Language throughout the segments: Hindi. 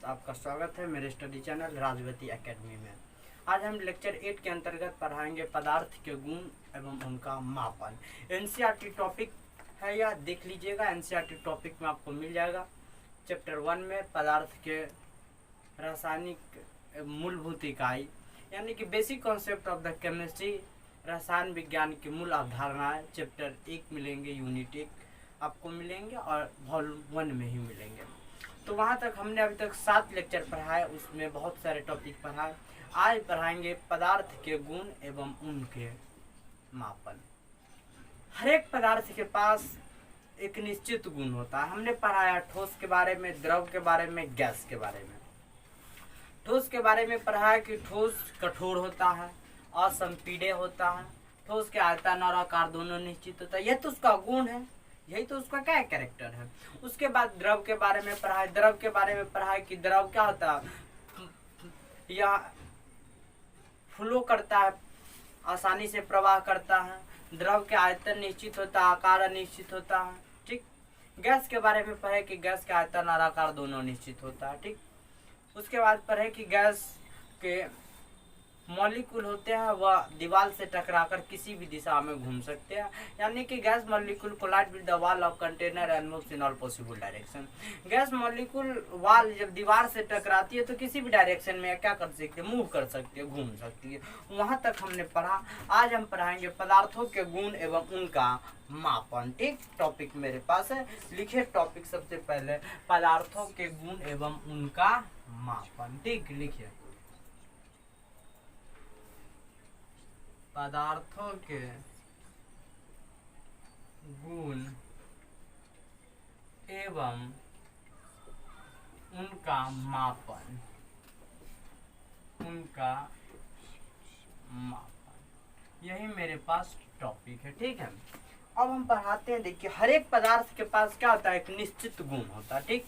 बहुत आपका स्वागत है मेरे स्टडी चैनल राजवती एकेडमी में। आज हम लेक्चर 8 के अंतर्गत पढ़ाएंगे पदार्थ के गुण एवं उनका मापन। एनसीईआरटी टॉपिक है, या देख लीजिएगा, एनसीईआरटी टॉपिक में आपको मिल जाएगा। चैप्टर 1 में पदार्थ के रासायनिक मूलभूत इकाई यानी कि basic concept of the chemistry, रसायन विज्ञान की मूल अवधारणाएं चैप्टर 1 मिलेंगे, यूनिट 1 आपको मिलेंगे और वॉल्यूम 1 में ही मिलेंगे। तो वहाँ तक हमने अभी तक 7 लेक्चर पढ़ाए, उसमें बहुत सारे टॉपिक पढ़ाए। आज पढ़ाएंगे पदार्थ के गुण एवं उनके मापन। हर एक पदार्थ के पास एक निश्चित गुण होता है। हमने पढ़ाया ठोस के बारे में, द्रव के बारे में, गैस के बारे में। ठोस के बारे में पढ़ाया कि ठोस कठोर होता है, असंपीड्य होता है, ठोस के आयतन और आकार दोनों निश्चित होता है। यह तो उसका गुण है, यही तो उसका क्या कैरेक्टर है। उसके बाद द्रव के बारे में पढ़ाए। द्रव के बारे में पढ़ाए कि द्रव क्या होता है, यह फ्लो करता है, आसानी से प्रवाह करता है। द्रव के आयतन निश्चित होता है, आकार अनिश्चित होता है। ठीक। गैस के बारे में पढ़े कि गैस के आयतन और आकार दोनों निश्चित होता है। ठीक। उसके बाद पढ़े कि गैस के मॉलिक्यूल होते हैं, वह दीवार से टकराकर किसी भी दिशा में घूम सकते हैं, यानी कि gas molecule collide with the wall of container and moves in all possible direction. Gas molecule wall जब दीवार से टकराती है तो किसी भी डायरेक्शन में क्या कर सकती है, मूव कर सकती है, घूम सकती है। वहां तक हमने पढ़ा। आज हम पढ़ाएंगे पदार्थों के गुण एवं उनका मापन। ठीक। टॉपिक मेरे पास है, लिखे टॉपिक सबसे पहले पदार्थों के गुण एवं उनका मापन। ठीक, लिखिए पदार्थों के गुण एवं उनका मापन। यही मेरे पास टॉपिक है। ठीक है, अब हम पढ़ाते हैं। देखिए, हर एक पदार्थ के पास क्या होता है, एक निश्चित गुण होता है। ठीक।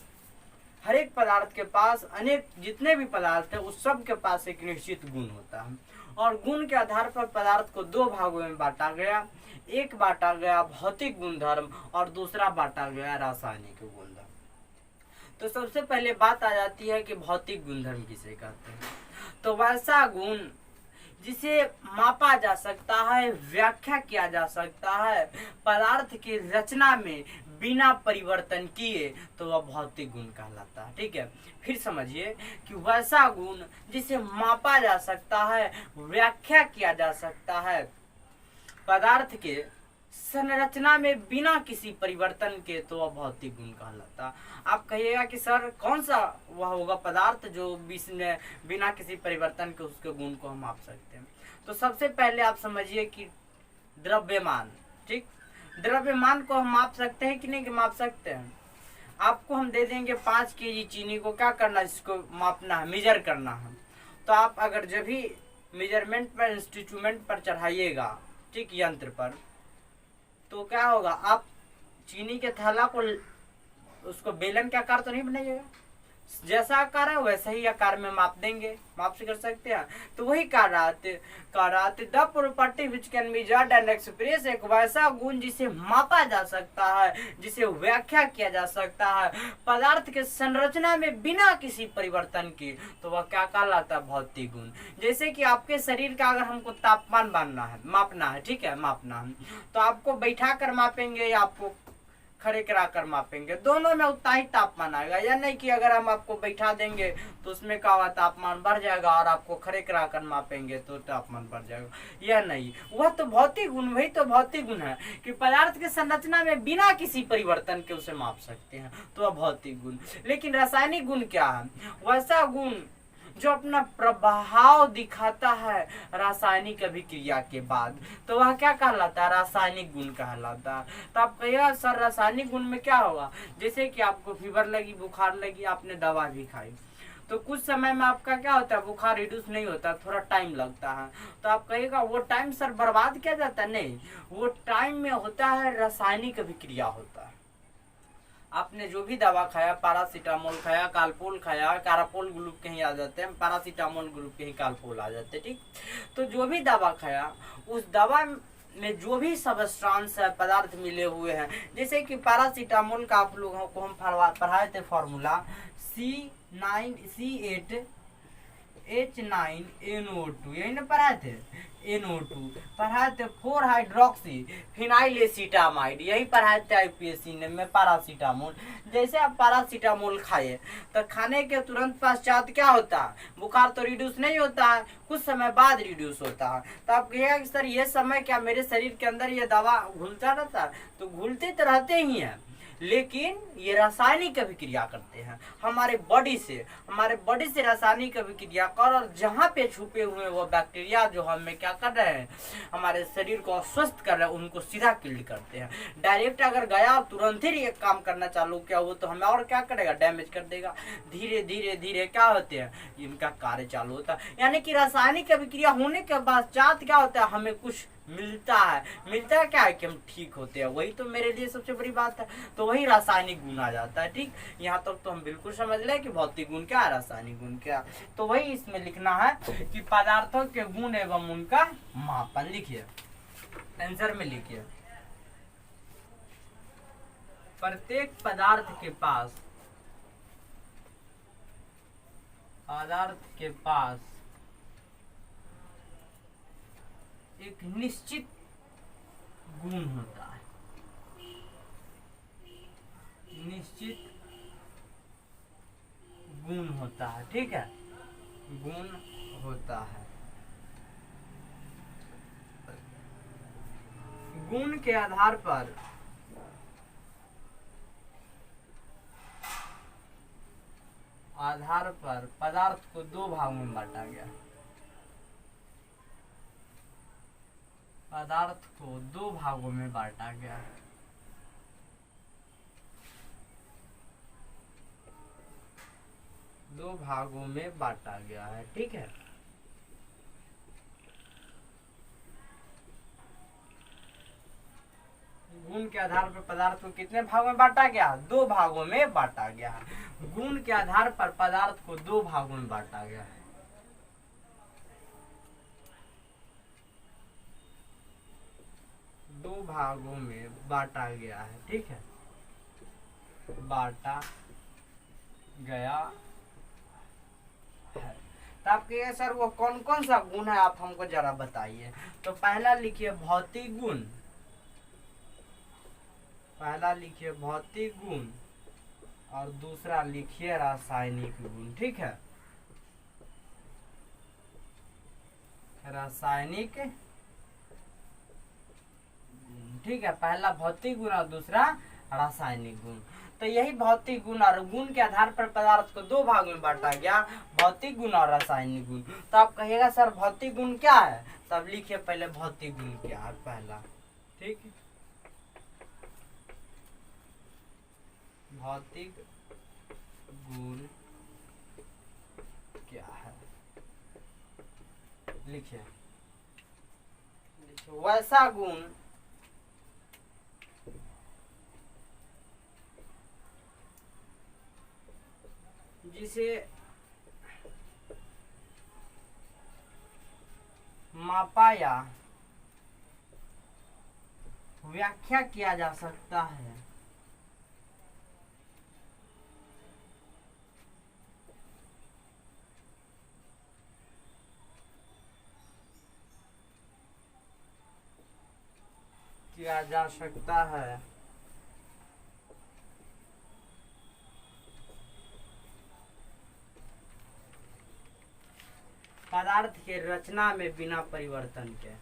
हर एक पदार्थ के पास, अनेक जितने भी पदार्थ है उस सब के पास एक निश्चित गुण होता है, और गुण के आधार पर पदार्थ को 2 भागों में बांटा गया। एक बांटा गया भौतिक गुणधर्म और दूसरा बांटा गया रासायनिक गुणधर्म। तो सबसे पहले बात आ जाती है कि भौतिक गुणधर्म किसे कहते हैं। तो वैसा गुण जिसे मापा जा सकता है, व्याख्या किया जा सकता है पदार्थ की रचना में बिना परिवर्तन किए, तो वह भौतिक गुण कहलाता है। ठीक है, फिर समझिए कि वैसा गुण जिसे मापा जा सकता है, व्याख्या किया जा सकता है पदार्थ के संरचना में बिना किसी परिवर्तन के, तो वह भौतिक गुण कहलाता है। आप कहिएगा कि सर कौन सा वह होगा पदार्थ जो बिना किसी परिवर्तन के उसके गुण को हम माप सकते हैं। तो सबसे पहले आप समझिए कि द्रव्यमान। ठीक। द्रव्यमान को हम माप सकते हैं कि नहीं, कि माप सकते हैं। आपको हम दे देंगे 5 केजी चीनी को, क्या करना है, इसको मापना है, मेजर करना है। तो आप अगर जब भी मेजरमेंट पर, इंस्ट्रूमेंट पर चढ़ाइएगा, ठीक, यंत्र पर, तो क्या होगा, आप चीनी के थैला को, उसको बेलन के आकार तो नहीं बनाइएगा, जैसा आकार है वैसा ही आकार में माप देंगे, माप से कर सकते हैं। तो वही कार्यात the property which can be judged and express, एक वैसा गुण जिसे मापा जा सकता है, जिसे व्याख्या किया जा सकता है पदार्थ के संरचना में बिना किसी परिवर्तन के, तो वह क्या कहलाता है, भौतिक गुण। जैसे कि आपके शरीर का अगर हमको तापमान मापना है, ठीक है, मापना है, तो आपको बैठा कर मापेंगे या आपको खड़े करा कर मापेंगे, दोनों में उतना ही तापमान आएगा। या नहीं कि अगर हम आपको बैठा देंगे तो उसमें क्या हुआ, तापमान बढ़ जाएगा, और आपको खड़े करा कर मापेंगे तो तापमान बढ़ जाएगा। यह नहीं, वह तो भौतिक गुण, वही तो भौतिक गुण है कि पदार्थ के संरचना में बिना किसी परिवर्तन के उसे माप सकते हैं, तो वह भौतिक गुण। लेकिन रासायनिक गुण क्या है, वैसा गुण जो अपना प्रभाव दिखाता है रासायनिक अभिक्रिया के बाद, तो वह क्या कहलाता है, रासायनिक गुण कहलाता है। तो आप कहिएगा सर रासायनिक गुण में क्या होगा, जैसे कि आपको फीवर लगी, बुखार लगी, आपने दवा भी खाई, तो कुछ समय में आपका क्या होता है, बुखार रिड्यूस नहीं होता, थोड़ा टाइम लगता है। तो आप कहिएगा वो टाइम सर बर्बाद किया जाता है, नहीं, वो टाइम में होता है रासायनिक अभिक्रिया होता है। आपने जो भी दवा खाया, पैरासीटामोल खाया, कालपोल खाया, कारापोल ग्रुप के ही आ जाते हैं, पैरासीटामोल ग्रुप के ही कालपोल आ जाते हैं। ठीक। तो जो भी दवा खाया, उस दवा में जो भी सबस्टांस है, पदार्थ मिले हुए हैं, जैसे कि पैरासीटामोल का आप लोगों को हम पढ़ाए थे फॉर्मूला C9H9NO2, यही ना पढ़ाए थे। NO2 पढ़ाए थे, 4 हाइड्रोक्सी फिनाइल एसिटामाइड, यही पढ़ाए थे IPSC ने में पैरासीटामोल। जैसे आप पैरासीटामोल खाए तो खाने के तुरंत पश्चात क्या होता है, बुखार तो रिड्यूस नहीं होता है, कुछ समय बाद रिड्यूस होता है। तो आप कहिएगा कि सर ये समय क्या मेरे शरीर के अंदर ये दवा घुलता रहता है? तो घुलते तो रहते ही हैं, लेकिन ये रासायनिक अभिक्रिया करते हैं हमारे बॉडी से रासायनिक अभिक्रिया कर, और जहाँ पे छुपे हुए वो बैक्टीरिया जो हमें क्या कर रहे हैं, हमारे शरीर को अस्वस्थ कर रहे हैं, उनको सीधा किल करते हैं। डायरेक्ट अगर गया तुरंत ही एक काम करना चालू किया वो तो हमें और क्या करेगा, डैमेज कर देगा। धीरे धीरे धीरे क्या होते हैं, इनका कार्य चालू होता है। यानी कि रासायनिक अभिक्रिया होने के बाद क्या होता है, हमें कुछ मिलता है क्या है कि हम ठीक होते हैं, वही तो मेरे लिए सबसे बड़ी बात है। तो वही रासायनिक गुण आ जाता है। ठीक, यहाँ तक तो हम बिल्कुल समझ लें कि भौतिक गुण क्या है, रासायनिक गुण क्या है। तो वही इसमें लिखना है कि पदार्थों के गुण एवं उनका मापन। लिखिए, आंसर में लिखिए, प्रत्येक पदार्थ के पास एक निश्चित गुण होता है, ठीक है, गुण होता है। गुण के आधार पर पदार्थ को दो भागों में बांटा गया, दो भागों में बांटा गया है। ठीक है, गुण के आधार पर पदार्थ को कितने भागों में बांटा गया, दो भागों में बांटा गया है। गुण के आधार पर पदार्थ को दो भागों में बांटा गया है। दो भागों में बांटा गया है। ठीक है, बांटा गया है। तो आप कहिए सर वो कौन कौन सा गुण है, आप हमको जरा बताइए। तो पहला लिखिए भौतिक गुण, और दूसरा लिखिए रासायनिक गुण। ठीक है, रासायनिक गुण। ठीक है, पहला भौतिक गुण और दूसरा रासायनिक गुण। तो यही भौतिक गुण और गुण के आधार पर पदार्थ को दो भाग में बांटा गया, भौतिक गुण और रासायनिक गुण। तो आप कहिएगा सर भौतिक गुण क्या है, तब लिखिए पहले भौतिक गुण क्या है पहला। ठीक है, भौतिक गुण क्या है, लिखिए वैसा गुण जिसे मापा या व्याख्या किया जा सकता है, पदार्थ के रचना में बिना परिवर्तन के।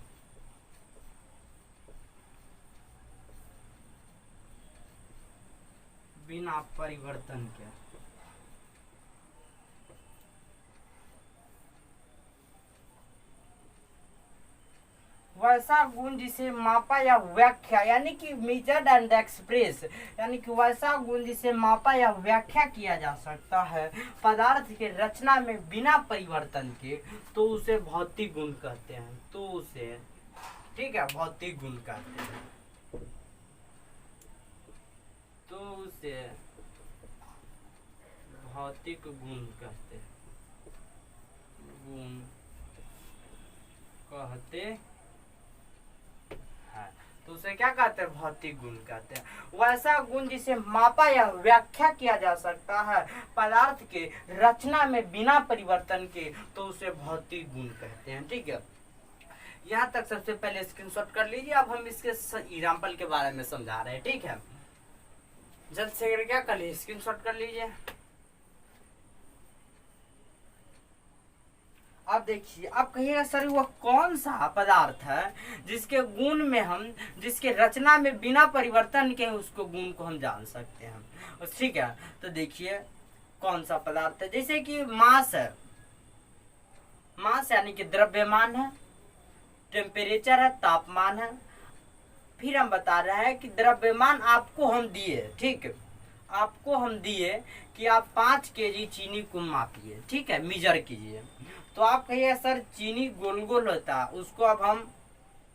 वैसा गुण जिसे मापा या व्याख्या, यानी कि मेजर्ड एंड एक्सप्रेस, यानी कि वैसा गुण जिसे मापा या व्याख्या किया जा सकता है पदार्थ के रचना में बिना परिवर्तन के, तो उसे भौतिक गुण कहते हैं। तो उसे, ठीक है, भौतिक गुण कहते हैं। तो उसे भौतिक गुण कहते हैं, उसे क्या कहते हैं, भौतिक गुण कहते हैं। वैसा गुण जिसे मापा या व्याख्या किया जा सकता है पदार्थ के रचना में बिना परिवर्तन के, तो उसे भौतिक गुण कहते हैं। ठीक है, यहाँ तक सबसे पहले स्क्रीनशॉट कर लीजिए। अब हम इसके एग्जाम्पल के बारे में समझा रहे हैं। ठीक है, जल्द से क्या कर लीजिए, स्क्रीनशॉट कर लीजिए। अब देखिए, आप कहिएगा सर वह कौन सा पदार्थ है जिसके गुण में हम, जिसके रचना में बिना परिवर्तन के उसको गुण को हम जान सकते हैं। ठीक है, तो देखिए कौन सा पदार्थ है, जैसे कि मास है। मास यानी कि द्रव्यमान है, टेम्परेचर है, तापमान है। फिर हम बता रहे हैं कि द्रव्यमान आपको हम दिए, ठीक है, आपको हम दिए कि आप 5 kg चीनी को मापिए, ठीक है, मीजर कीजिए। तो आप कहिए सर चीनी गोल गोल होता है, उसको अब हम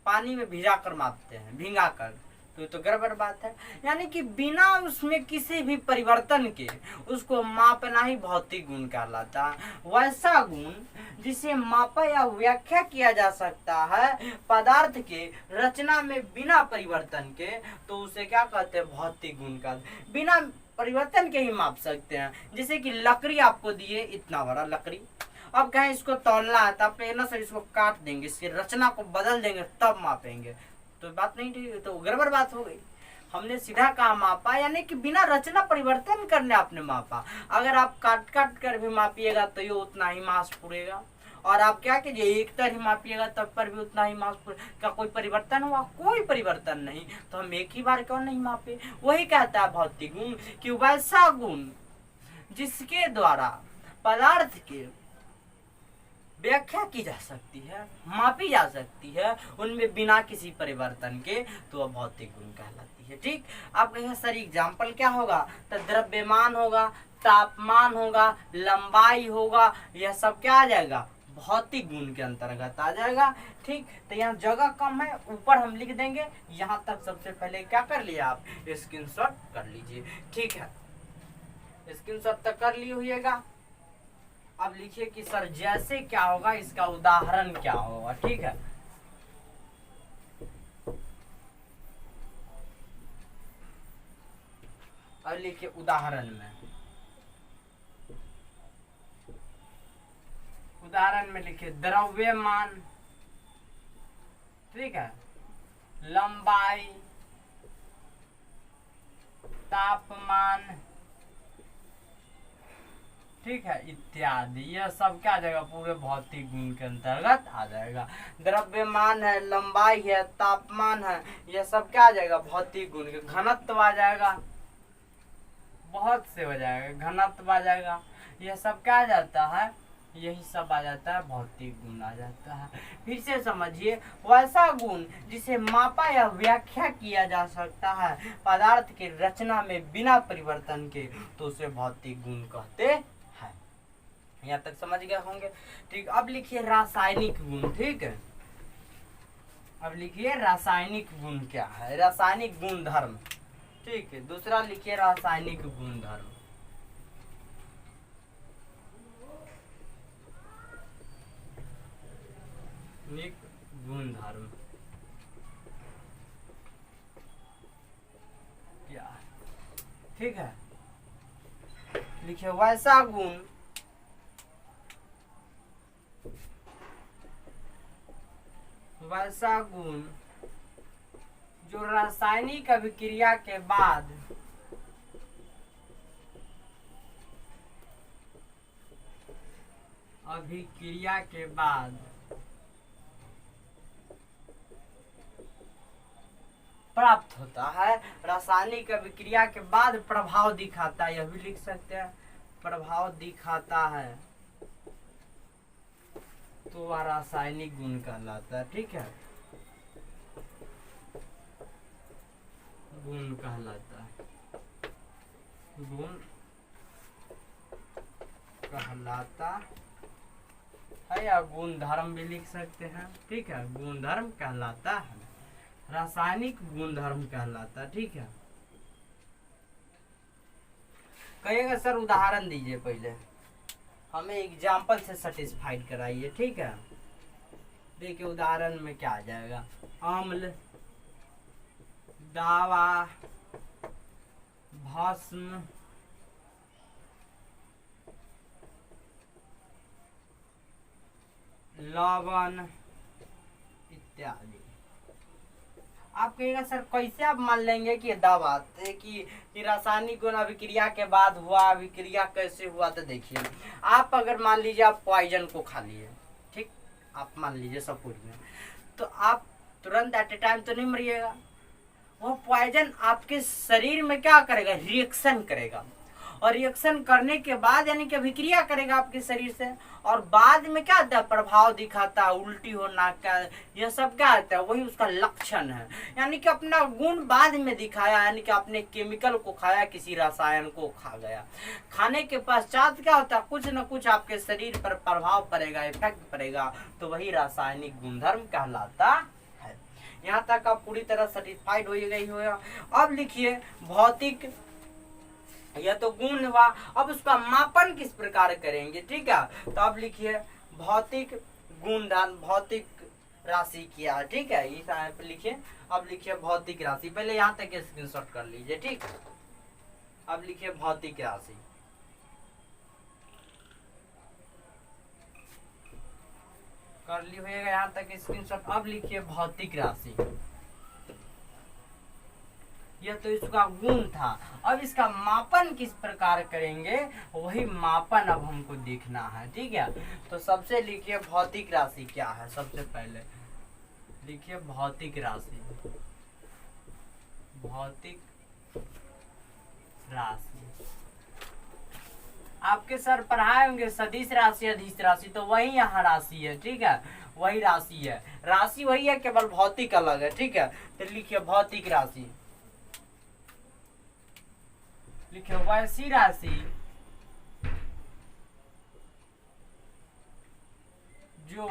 पानी में भिजा कर मापते हैं, भिंगा कर, तो गड़बड़ बात है। यानी कि बिना उसमें किसी भी परिवर्तन के उसको मापना ही भौतिक गुण कहलाता है। वैसा गुण जिसे मापा या व्याख्या किया जा सकता है पदार्थ के रचना में बिना परिवर्तन के, तो उसे क्या कहते हैं, भौतिक गुण का। बिना परिवर्तन के ही माप सकते हैं। जैसे कि लकड़ी आपको दिए, इतना बड़ा लकड़ी, अब कहें इसको तौलना है तो आप ना सर इसको काट देंगे, इसकी रचना को बदल देंगे तब मापेंगे, तो बात नहीं ठीक, तो गड़बड़ बात हो गई। हमने सीधा कहा मापा, यानी कि बिना रचना परिवर्तन करने आपने मापा। अगर आप काट काट कर भी मापिएगा तो ये उतना ही मास पूरेगा, और आप क्या कीजिए एक तरह ही मापिएगा तब पर भी उतना ही मास क्या कोई परिवर्तन हुआ, कोई परिवर्तन नहीं, तो हम एक ही बार क्यों नहीं मापे। वही कहता है भौतिक गुण कि वैसा गुण जिसके द्वारा पदार्थ के व्याख्या की जा सकती है, मापी जा सकती है, उनमें बिना किसी परिवर्तन के, तो वह भौतिक गुण कहलाती है। ठीक, आप कहेंगे सर एग्जाम्पल क्या होगा, तो द्रव्यमान होगा, तापमान होगा, लंबाई होगा, यह सब क्या आ जाएगा, भौतिक गुण के अंतर्गत आ जाएगा। ठीक, तो यहाँ जगह कम है, ऊपर हम लिख देंगे। यहाँ तक सबसे पहले क्या कर लिया, आप स्क्रीनशॉट कर लीजिए। ठीक है, स्क्रीनशॉट तक कर लिए होइएगा। अब लिखिए कि सर जैसे क्या होगा, इसका उदाहरण क्या होगा। ठीक है, अब लिखिए उदाहरण में, उदाहरण में लिखिए द्रव्यमान, ठीक है, लंबाई, तापमान, ठीक है, इत्यादि, यह सब क्या आ जाएगा, पूरे भौतिक गुण के अंतर्गत आ जाएगा। द्रव्यमान है, लंबाई है, तापमान है, यह सब क्या आ जाएगा, भौतिक गुण के। घनत्व आ जाएगा, बहुत से हो जाएगा, घनत्व आ जाएगा, यह सब क्या आ जाता है, यही सब आ जाता है, भौतिक गुण आ जाता है। फिर से समझिए, वैसा गुण जिसे मापा या व्याख्या किया जा सकता है पदार्थ के रचना में बिना परिवर्तन के, तो उसे भौतिक गुण कहते हैं। यहाँ तक समझ गए होंगे। ठीक, अब लिखिए रासायनिक गुण। ठीक है, अब लिखिए रासायनिक गुण क्या है, रासायनिक गुण धर्म। ठीक है, दूसरा लिखिए रासायनिक गुण धर्म। गुण धर्म क्या, ठीक है, लिखिए वैसा गुण जो रासायनिक अभिक्रिया के बाद प्राप्त होता है, रासायनिक अभिक्रिया के बाद प्रभाव दिखाता है, यह भी लिख सकते हैं, प्रभाव दिखाता है, तो वह रासायनिक गुण कहलाता है। ठीक है, गुण कहलाता है, गुण कहलाता है, या गुण धर्म भी लिख सकते हैं। ठीक है, गुण धर्म कहलाता है, रासायनिक गुण धर्म कहलाता है। ठीक है, कहिएगा सर उदाहरण दीजिए, पहले हमें एग्जाम्पल से सेटिस्फाइड कराइए। ठीक है, देखिए उदाहरण में क्या आ जाएगा, अम्ल, दावा, भस्म, लवण इत्यादि। आप कहिएगा सर कैसे आप मान लेंगे कि दावा कि रासायनिक गुण अभिक्रिया के बाद हुआ, अभिक्रिया कैसे हुआ? तो देखिए, आप अगर मान लीजिए आप पॉइजन को खा लिए, ठीक, आप मान लीजिए सपोज में, तो आप तुरंत एट ए टाइम तो नहीं मरिएगा। वो पॉइजन आपके शरीर में क्या करेगा? रिएक्शन करेगा, और रिएक्शन करने के बाद यानी कि अभिक्रिया करेगा आपके शरीर से, और बाद में क्या आता है? प्रभाव दिखाता है, उल्टी होना का, यह सब क्या आता है? वही उसका लक्षण है। यानी कि अपना गुण बाद में दिखाया, यानी कि आपने केमिकल को खाया, किसी रसायन को खा गया, खाने के पश्चात क्या होता है? कुछ न कुछ आपके शरीर पर प्रभाव पड़ेगा, इफेक्ट पड़ेगा, तो वही रासायनिक गुणधर्म कहलाता है। यहाँ तक आप पूरी तरह सेटिस्फाइड हो गई होगा। अब लिखिए भौतिक, यह तो गुण हुआ। अब उसका मापन किस प्रकार करेंगे? ठीक है, तो अब लिखिए भौतिक गुणधर्म, भौतिक राशि क्या? ठीक है, इस पे लिखिए। अब लिखिए भौतिक राशि, पहले यहाँ तक स्क्रीनशॉट कर लीजिए। ठीक, अब लिखिए भौतिक राशि, कर ली होगा यहाँ तक स्क्रीनशॉट। अब लिखिए भौतिक राशि, यह तो इसका गुण था। अब इसका मापन किस प्रकार करेंगे, वही मापन अब हमको देखना है। ठीक है, तो सबसे लिखिए भौतिक राशि क्या है। सबसे पहले लिखिए भौतिक राशि, भौतिक राशि आपके सर पढ़ाए होंगे सदिश राशि, अधीश राशि, तो वही यहाँ राशि है। ठीक है, वही राशि है, राशि वही है, केवल भौतिक अलग है। ठीक है, तो लिखिए भौतिक राशि, लिखिए वैसी राशि जो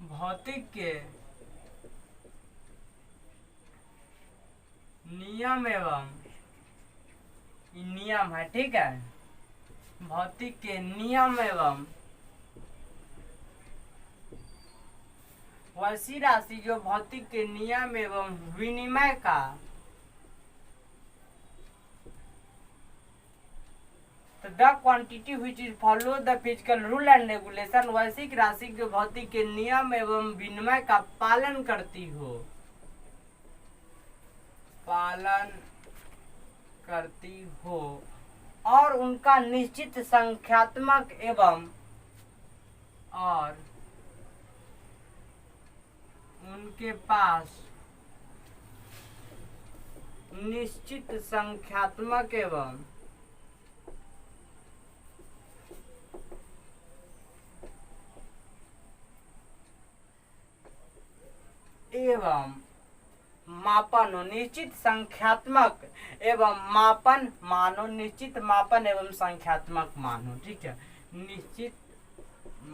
भौतिक के नियम एवं, नियम है। ठीक है, भौतिक के नियम एवं वैसी राशि जो भौतिक के नियम एवं विनिमय का the quantity which is follow the physical rule and regulation, वैसी राशि जो भौतिक के नियम एवं विनिमय का पालन करती हो, पालन करती हो, और उनका निश्चित संख्यात्मक एवं, और उनके पास निश्चित संख्यात्मक एवं मापन हो, निश्चित संख्यात्मक एवं मापन मानो, निश्चित मापन एवं संख्यात्मक मान हो। ठीक है, निश्चित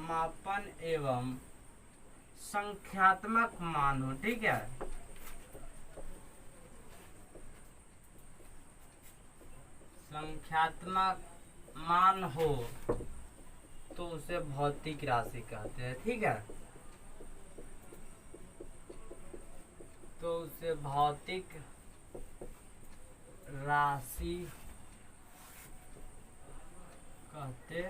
मापन एवं संख्यात्मक मान हो। ठीक है, संख्यात्मक मान हो तो उसे भौतिक राशि कहते हैं। ठीक है, तो उसे भौतिक राशि कहते,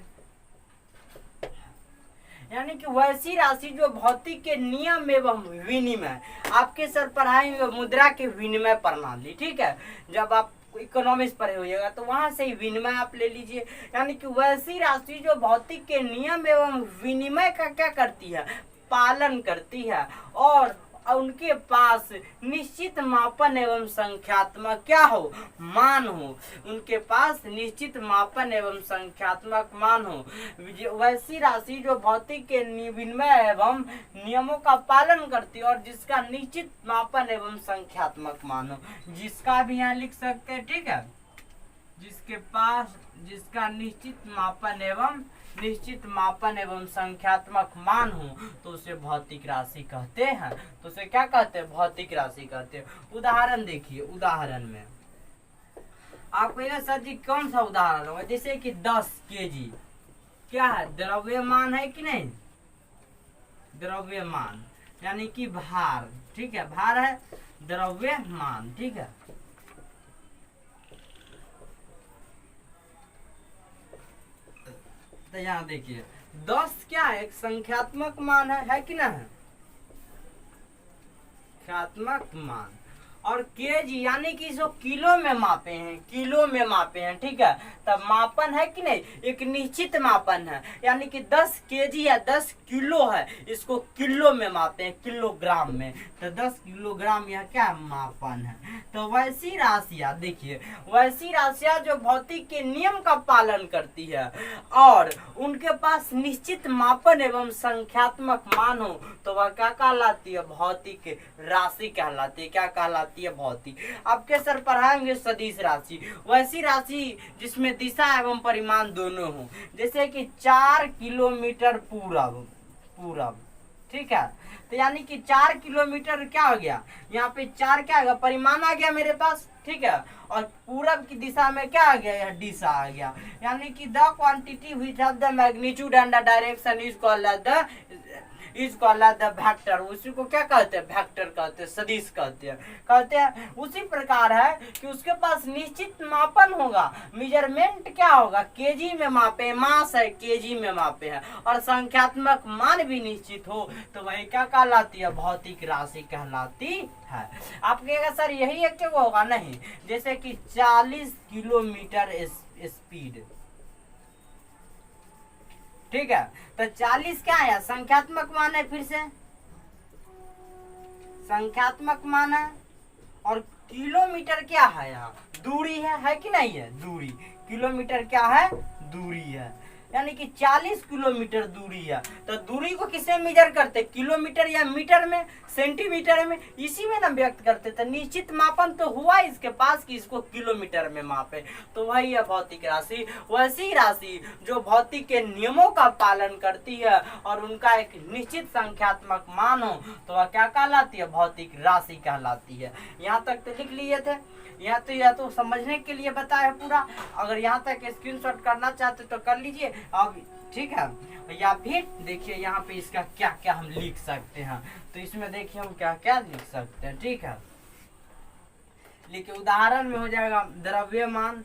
यानी कि वैसी राशि जो भौतिक के नियम एवं विनिमय, आपके सर पढ़ाएंगे मुद्रा के विनिमय प्रणाली। ठीक है, जब आप इकोनॉमिक्स पढ़े होइएगा तो वहां से ही विनिमय आप ले लीजिए। यानी कि वैसी राशि जो भौतिक के नियम एवं विनिमय का क्या करती है? पालन करती है, और उनके पास निश्चित मापन एवं संख्यात्मक क्या हो? मान हो। उनके पास निश्चित मापन एवं संख्यात्मक मान हो, वैसी राशि जो भौतिक के विनिमय एवं नियमों का पालन करती है, और जिसका निश्चित मापन एवं संख्यात्मक मान हो, जिसका भी यहाँ लिख सकते हैं। ठीक है, जिसके पास, जिसका निश्चित मापन एवं संख्यात्मक मान हो तो उसे भौतिक राशि कहते हैं। तो उसे क्या कहते हैं? भौतिक राशि कहते हैं। उदाहरण देखिए, उदाहरण में आपको ये सर जी कौन सा उदाहरण होगा? जैसे कि 10 kg क्या है? द्रव्यमान है कि नहीं? द्रव्यमान यानी कि भार। ठीक है, भार है। द्रव्यमान, ठीक है। तो यहाँ देखिए 10 क्या है, एक संख्यात्मक मान है कि ना है, संख्यात्मक मान। और केजी यानी कि इसको किलो में मापे हैं, किलो में मापे हैं, ठीक है। तब मापन है कि नहीं, एक निश्चित मापन है, यानी कि 10 केजी या 10 किलो है, इसको किलो में मापे हैं, किलोग्राम में। तो 10 किलोग्राम यह क्या मापन है। तो वैसी राशियां देखिए, वैसी राशियां जो भौतिक के नियम का पालन करती है और उनके पास निश्चित मापन एवं संख्यात्मक मान हो, तो वह क्या कहलाती है, भौतिक राशि कहलाती है। क्या कहलाती है, भौतिक। आपके सर पढ़ाएंगे सदिश राशि, वैसी राशि जिसमें दिशा एवं परिमाण दोनों हो, जैसे कि 4 किलोमीटर पूरब, पूरब, ठीक है। तो यानी कि 4 किलोमीटर क्या हो गया, यहाँ पे 4 क्या आ गया, परिमाण आ गया मेरे पास, ठीक है। और पूरब की दिशा में क्या आ गया, यह दिशा आ गया। यानी कि the quantity which have the magnitude and the direction is called the vector. उसी को क्या कहते हैं, वेक्टर कहते हैं, सदिश कहते हैं। उसी प्रकार है कि उसके पास निश्चित मापन होगा, मेजरमेंट क्या होगा, केजी में मापे, मास है केजी में मापे है, और संख्यात्मक मान भी निश्चित हो, तो वही क्या कहलाती है, भौतिक राशि कहलाती है। आप कहेगा सर यही एक क्यों होगा, नहीं। जैसे कि 40 किलोमीटर स्पीड, ठीक है। तो 40 क्या है, संख्यात्मक मान है, फिर से संख्यात्मक मान है। और किलोमीटर क्या है, यहाँ दूरी है कि नहीं है, दूरी। किलोमीटर क्या है, दूरी है, यानी कि 40 किलोमीटर दूरी है। तो दूरी को किससे मेजर करते, किलोमीटर या मीटर में, सेंटीमीटर में, इसी में ना व्यक्त करते थे। निश्चित मापन तो हुआ इसके पास कि इसको किलोमीटर में मापे, तो वही है भौतिक राशि। वैसी राशि जो भौतिक के नियमों का पालन करती है और उनका एक निश्चित संख्यात्मक मान हो, तो वह क्या कहलाती है, भौतिक राशि कहलाती है। यहाँ तक तो लिख लिए थे, या तो समझने के लिए बताया पूरा। अगर यहाँ तक स्क्रीनशॉट करना चाहते तो कर लीजिए अब, ठीक है। या फिर देखिए यहाँ पे इसका क्या क्या हम लिख सकते हैं, तो इसमें देखिए हम क्या क्या लिख सकते हैं, ठीक है। लिखिए उदाहरण में हो जाएगा द्रव्यमान,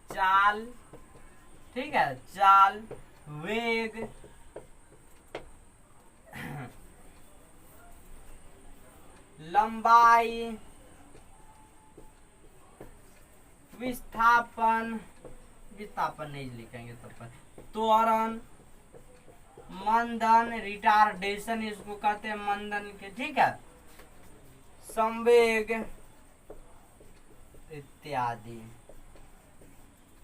चाल, ठीक है, चाल, वेग, लंबाई, विस्थापन, विस्थापन नहीं लिखेंगे तब पर, त्वरण, मंदन, रिटार्डेशन इसको कहते हैं मंदन के, ठीक है, संवेग इत्यादि,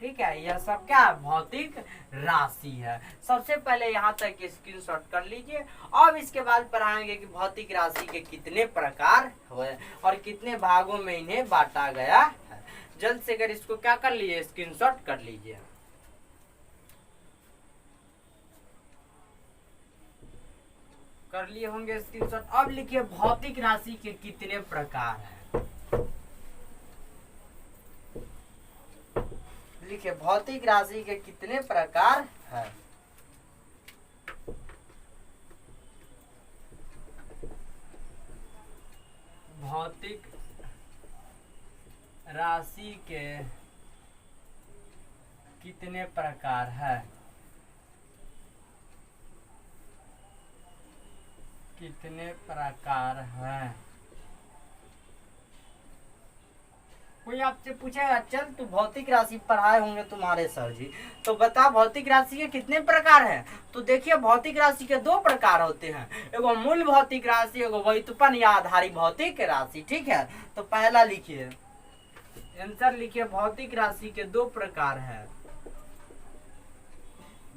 ठीक है। यह सब क्या है, भौतिक राशि है। सबसे पहले यहाँ तक स्क्रीनशॉट कर लीजिए। अब इसके बाद पढ़ाएंगे कि भौतिक राशि के कितने प्रकार हुए और कितने भागों में इन्हें बांटा गया है। जल्द से अगर इसको क्या कर लीजिए, स्क्रीनशॉट कर लीजिए। कर लिए होंगे स्क्रीनशॉट। अब लिखिए भौतिक राशि के कितने प्रकार हैं। लिखिए भौतिक राशि के कितने प्रकार है। भौतिक राशि के कितने प्रकार है, कितने प्रकार है। कोई आपसे पूछेगा चल तू भौतिक राशि पढ़ाए होंगे तुम्हारे सर जी, तो बता भौतिक राशि के कितने प्रकार हैं। तो देखिए भौतिक राशि के दो प्रकार होते हैं, एगो मूल भौतिक राशि, एगो व्युत्पन्न या आधारी भौतिक राशि, ठीक है। तो पहला लिखिए, आंसर लिखिए, भौतिक राशि के दो प्रकार है।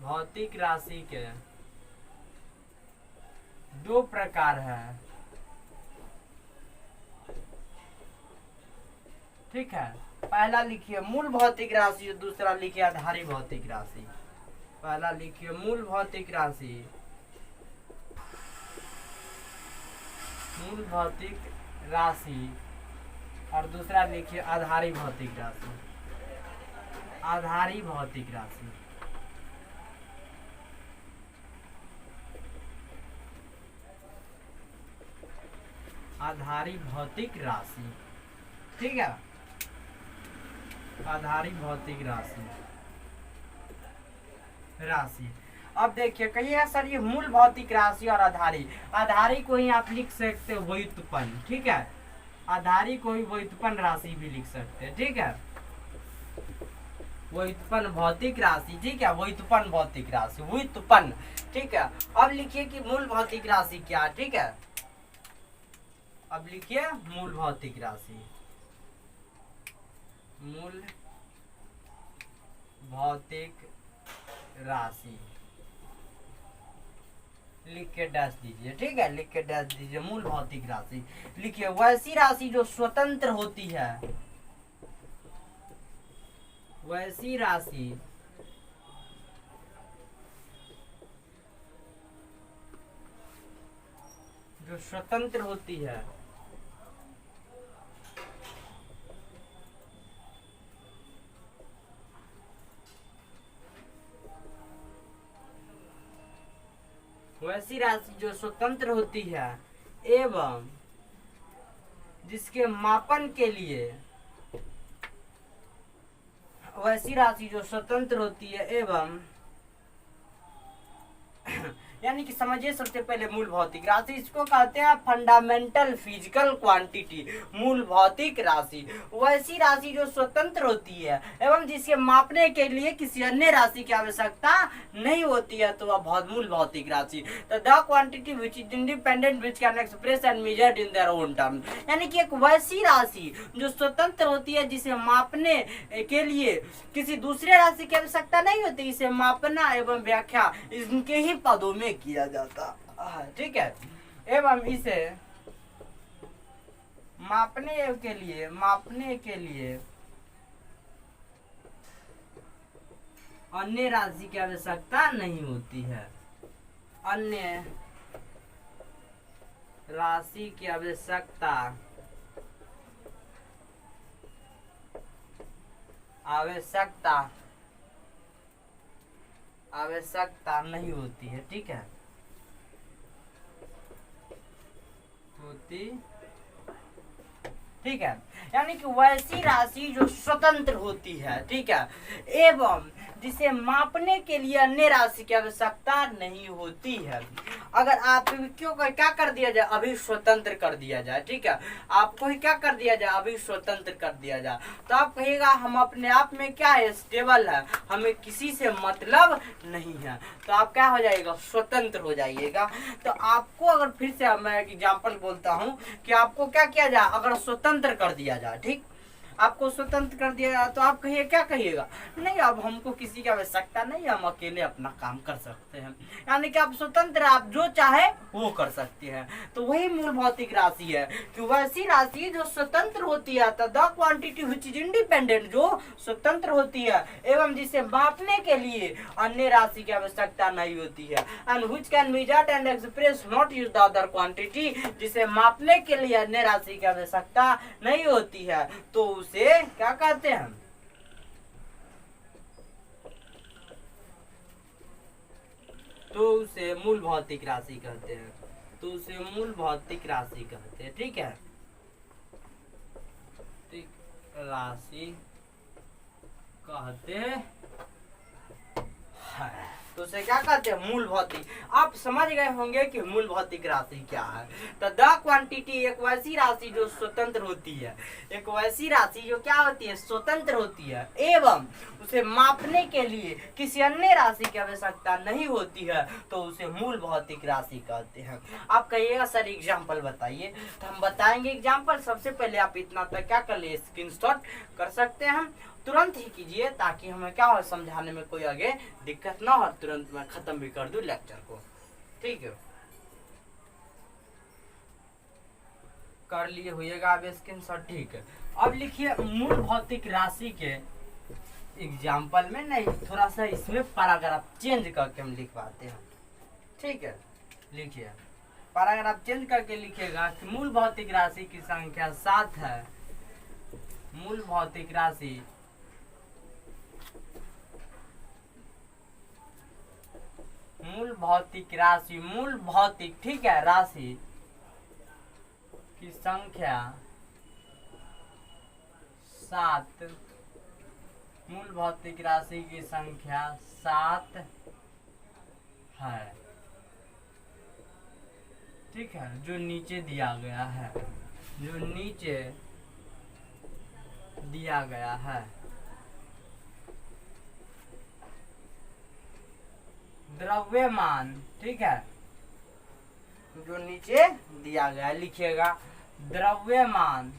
भौतिक राशि के दो प्रकार है, ठीक है। पहला लिखिए मूल भौतिक राशि, दूसरा लिखिए आधारी भौतिक राशि। पहला लिखिए मूल भौतिक राशि, मूल भौतिक राशि, और दूसरा लिखिए आधारी भौतिक राशि, आधारी भौतिक राशि। आधारी भौतिक राशि, ठीक है, आधारी भौतिक राशि। अब देखिए कहिए सर ये मूल भौतिक राशि और आधारी, आधारी को ही आप लिख सकते हो व्युत्पन्न, ठीक है, आधारी को ही व्युत्पन्न राशि भी लिख सकते हैं, ठीक है, व्युत्पन्न भौतिक राशि, ठीक है, व्युत्पन्न भौतिक राशि, व्युत्पन्न, ठीक है। अब लिखिए कि मूल भौतिक राशि क्या, ठीक है, अब लिखिए मूल भौतिक राशि, मूल भौतिक राशि लिख के डैश दीजिए, ठीक है, लिख के डैश दीजिए मूल भौतिक राशि। लिखिए वैसी राशि जो स्वतंत्र होती है, वैसी राशि जो स्वतंत्र होती है, वैसी राशि जो स्वतंत्र होती है एवं जिसके मापन के लिए, वैसी राशि जो स्वतंत्र होती है एवं यानी कि समझिए सबसे पहले मूल भौतिक राशि, इसको कहते हैं फंडामेंटल फिजिकल क्वांटिटी, मूल भौतिक राशि, वैसी राशि जो स्वतंत्र होती है एवं जिसके मापने के लिए किसी अन्य राशि की आवश्यकता नहीं होती है, तो वह मूल भौतिक राशि। तो the quantity which is independent which can express and measured in their own term, यानी कि एक वैसी राशि जो स्वतंत्र होती है जिसे मापने के लिए किसी दूसरे राशि की आवश्यकता नहीं होती, इसे मापना एवं व्याख्या इनके ही पदों में किया जाता है, ठीक है, एवं इसे मापने के लिए अन्य राशि की आवश्यकता नहीं होती है, अन्य राशि की आवश्यकता नहीं होती है, ठीक है, ठीक है, यानी कि वैसी राशि जो स्वतंत्र होती है, ठीक है, एवं जिसे मापने के लिए अन्य राशि की आवश्यकता नहीं होती है। अगर आप क्यों क्या कर दिया जाए, अभी स्वतंत्र कर दिया जाए, ठीक है, आपको ही क्या कर दिया जाए, अभी स्वतंत्र कर दिया जाए, तो आप कहिएगा हम अपने आप में क्या है, स्टेबल है, हमें किसी से मतलब नहीं है, तो आप क्या हो जाएगा, स्वतंत्र हो जाइएगा। तो आपको अगर फिर से मैं एक एग्जाम्पल बोलता हूँ कि आपको क्या किया जाए, अगर स्वतंत्र कर दिया जाए, ठीक, आपको स्वतंत्र कर दिया जाए, तो आप कहिए क्या कहिएगा, नहीं अब हमको किसी की आवश्यकता नहीं, हम अकेले अपना काम कर सकते हैं, यानी कि आप स्वतंत्र, आप जो चाहे वो कर सकते हैं। तो वही मूल भौतिक राशि है कि वैसी राशि जो स्वतंत्र होती है, the quantity which is independent, जो स्वतंत्र होती है एवं जिसे मापने के लिए अन्य राशि की आवश्यकता नहीं होती है, and which can measure and express not use the other quantity, जिसे मापने के लिए अन्य राशि की आवश्यकता नहीं होती है, तो उसे क्या कहते हैं, तो उसे मूल भौतिक राशि कहते हैं, तो उसे मूल भौतिक राशि कहते हैं, ठीक है, ठीक, राशि कहते हैं, तो उसे क्या कहते हैं, मूल भौतिक। आप समझ गए होंगे कि मूल भौतिक राशि क्या है। तो द क्वांटिटी एक वैसी राशि जो स्वतंत्र होती है, एक वैसी राशि जो क्या होती है, स्वतंत्र होती है एवं उसे मापने के लिए किसी अन्य राशि की आवश्यकता नहीं होती है, तो उसे मूल भौतिक राशि कहते हैं। आप कहिएगा सर एग्जाम्पल बताइए, तो हम बताएंगे एग्जाम्पल। सबसे पहले आप इतना तक क्या कर लिए, स्क्रीनशॉट कर सकते हैं, हम तुरंत ही कीजिए ताकि हमें क्या हो, समझाने में कोई आगे दिक्कत ना हो, तुरंत मैं खत्म भी कर दूं लेक्चर को, ठीक है, कर लिए होइएगा आप स्क्रीनशॉट, ठीक है। अब लिखिए मूल भौतिक राशि के एग्जाम्पल में नहीं, थोड़ा सा इसमें पैराग्राफ चेंज करके हम लिखवाते हैं, ठीक है, लिखिए पैराग्राफ चेंज करके लिखिएगा कि मूल भौतिक राशि की संख्या 7 है, मूल भौतिक राशि मूल भौतिक, ठीक है, राशि की संख्या 7, मूल भौतिक राशि की संख्या 7 है। ठीक है, जो नीचे दिया गया है, जो नीचे दिया गया है। द्रव्यमान, ठीक है, जो नीचे दिया गया है लिखिएगा, द्रव्यमान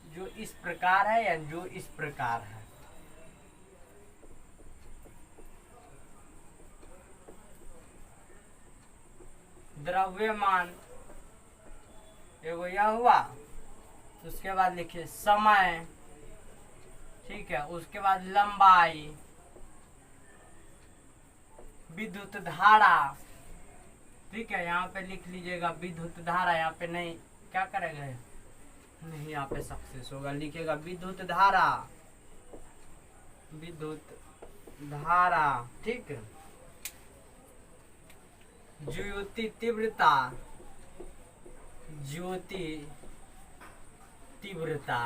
जो इस प्रकार है या जो इस प्रकार है। द्रव्यमान एगो यह हुआ, उसके बाद लिखिए समय, ठीक है, उसके बाद लंबाई, विद्युत धारा, ठीक है, यहाँ पे लिख लीजिएगा विद्युत धारा, यहाँ पे नहीं क्या करेगा, नहीं यहाँ पे सक्सेस होगा, लिखिएगा विद्युत धारा, विद्युत धारा, ठीक है, ज्योति तीव्रता, ज्योति तीव्रता,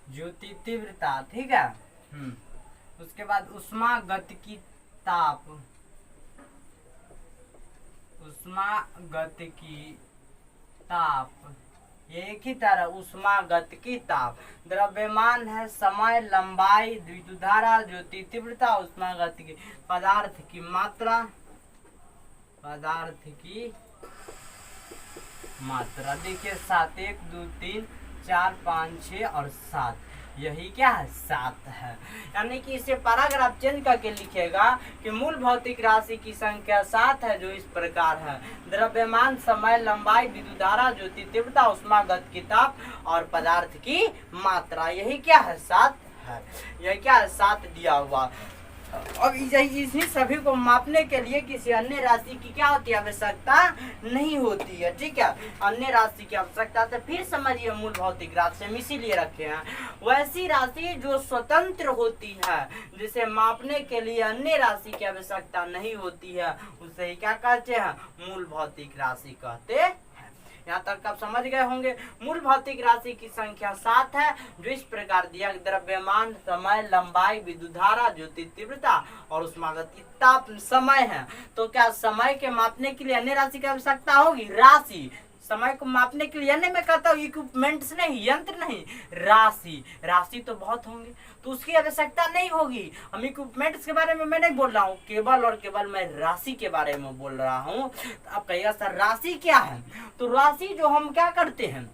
ज्योति तीव्रता, ठीक है। उसके बाद ऊष्मागतिकी ताप, ऊष्मागतिकी ताप, एक ही तरह ऊष्मागतिकी ताप। द्रव्यमान है समय, लंबाई, विद्युत धारा, ज्योति तीव्रता, ऊष्मागतिकी, पदार्थ की मात्रा, पदार्थ की मात्रा। देखिए 7, 1, 2, 3, 4, 5, 6 और 7, यही क्या है 7 है। यानी कि इसे पैराग्राफ चेंज करके लिखेगा कि मूल भौतिक राशि की संख्या 7 है, जो इस प्रकार है, द्रव्यमान, समय, लंबाई, विद्युत धारा, ज्योति तीव्रता, ऊष्मागतिकी ताप और पदार्थ की मात्रा, यही क्या है 7 है। यह क्या है 7 दिया हुआ। अब इन्हीं सभी को मापने के लिए किसी अन्य राशि की क्या होती है, आवश्यकता नहीं होती है, ठीक है, अन्य राशि की आवश्यकता। तो फिर समझिए मूल भौतिक राशि हम इसीलिए रखे हैं, वैसी राशि जो स्वतंत्र होती है, जिसे मापने के लिए अन्य राशि की आवश्यकता नहीं होती है, उसे ही क्या कहते हैं, मूल भौतिक राशि कहते हैं। यहाँ तक आप समझ गए होंगे। मूल भौतिक राशि की संख्या 7 है, जो इस प्रकार दिया, द्रव्यमान, समय, लंबाई, विद्युत धारा, ज्योति तीव्रता और ऊष्मागतिकी ताप समय है। तो क्या समय के मापने के लिए अन्य राशि की आवश्यकता होगी, राशि। समय को मापने के लिए अन्य में कहता हूँ इक्विपमेंट्स नहीं, यंत्र नहीं, राशि। राशि तो बहुत होंगे तो उसकी आवश्यकता नहीं होगी। हम इक्विपमेंट्स के बारे में मैं नहीं बोल रहा हूँ, केवल और केवल मैं राशि के बारे में बोल रहा हूँ। तो आप कहिएगा सर राशि क्या है, तो राशि जो हम क्या करते हैं,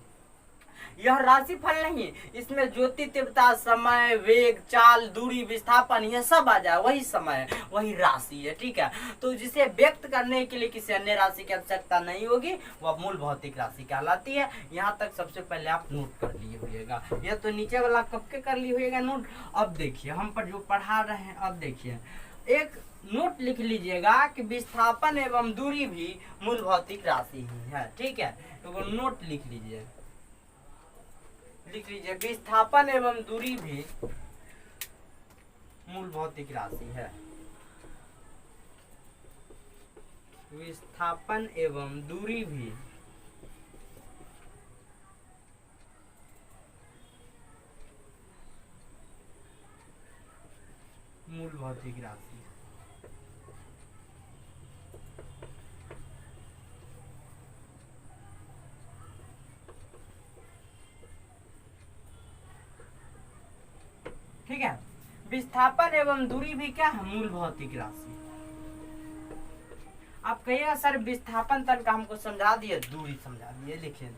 यह राशि फल नहीं, इसमें ज्योति तीव्रता, समय, वेग, चाल, दूरी, विस्थापन, यह सब आ जाए, वही समय, वही राशि है, ठीक है। तो जिसे व्यक्त करने के लिए किसी अन्य राशि की आवश्यकता नहीं होगी, वह मूल भौतिक राशि कहलाती है। यहाँ तक सबसे पहले आप नोट कर लिए होइएगा। यह तो नीचे वाला कब के कर लिए होइएगा नोट। अब देखिए हम पर जो पढ़ा रहे हैं, अब देखिए एक नोट लिख लीजिएगा कि विस्थापन एवं दूरी भी मूल भौतिक राशि ही है, ठीक है। तो नोट लिख लीजिए, लिख लीजिए विस्थापन एवं दूरी भी मूल भौतिक राशि है। विस्थापन एवं दूरी भी मूल भौतिक राशि। ठीक है, विस्थापन एवं दूरी भी क्या है, मूल भौतिक राशि। आप कहिएगा सर विस्थापन तक का हमको समझा दिए, दूरी समझा दिए। लिखिए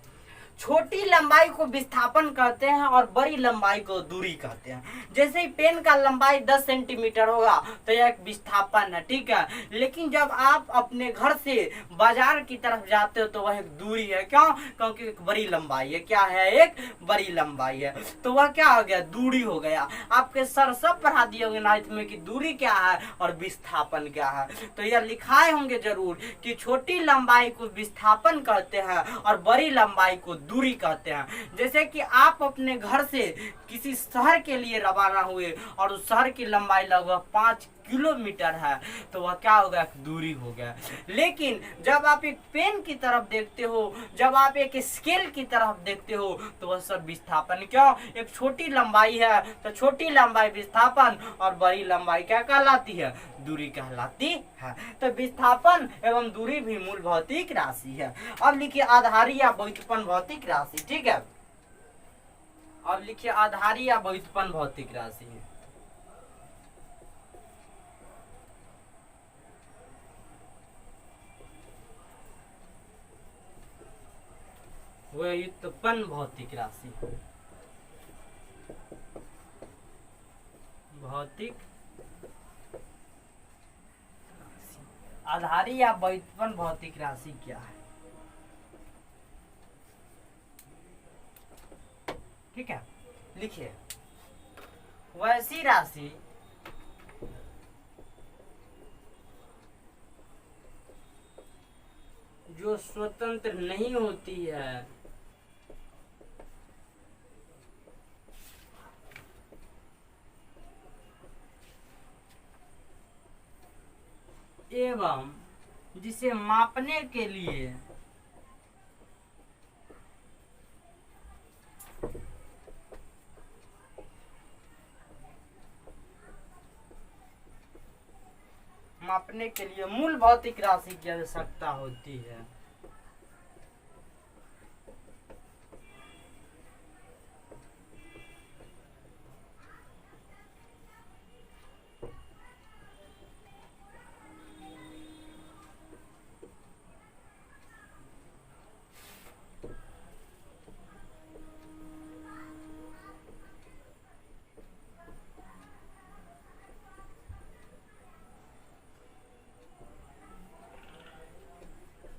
छोटी लंबाई को विस्थापन कहते हैं और बड़ी लंबाई को दूरी कहते हैं। जैसे ही पेन का लंबाई 10 सेंटीमीटर होगा तो यह एक विस्थापन है, ठीक है। लेकिन जब आप अपने घर से बाजार की तरफ जाते हो तो वह एक दूरी है। क्यों? क्योंकि एक बड़ी लंबाई है। क्या है? एक बड़ी लंबाई है, तो वह क्या हो गया? दूरी हो गया। आपके सर सब पढ़ा दिए होंगे नाइन्थ में कि दूरी क्या है और विस्थापन क्या है। तो यह लिखाए होंगे जरूर कि छोटी लंबाई को विस्थापन कहते हैं और बड़ी लंबाई को दूरी कहते हैं। जैसे कि आप अपने घर से किसी शहर के लिए रवाना हुए और उस शहर की लंबाई लगभग 5 किलोमीटर है तो वह क्या होगा, दूरी हो गया। लेकिन जब आप एक पेन की तरफ देखते हो, जब आप एक स्केल की तरफ देखते हो तो वह सब विस्थापन। क्यों? एक छोटी लंबाई है तो छोटी लंबाई विस्थापन और बड़ी लंबाई क्या कहलाती है, दूरी कहलाती है। तो विस्थापन एवं दूरी भी मूल भौतिक राशि है। अब लिखिए आधारी या व्युत्पन्न भौतिक राशि। ठीक है, अब लिखिए आधारी या व्युत्पन्न भौतिक राशि है। व्युत्पन्न भौतिक राशि, भौतिक राशि। आधारी या व्युत्पन्न भौतिक राशि क्या है? ठीक है, लिखिए वैसी राशि जो स्वतंत्र नहीं होती है एवं जिसे मापने के लिए मूल भौतिक राशि की आवश्यकता होती है।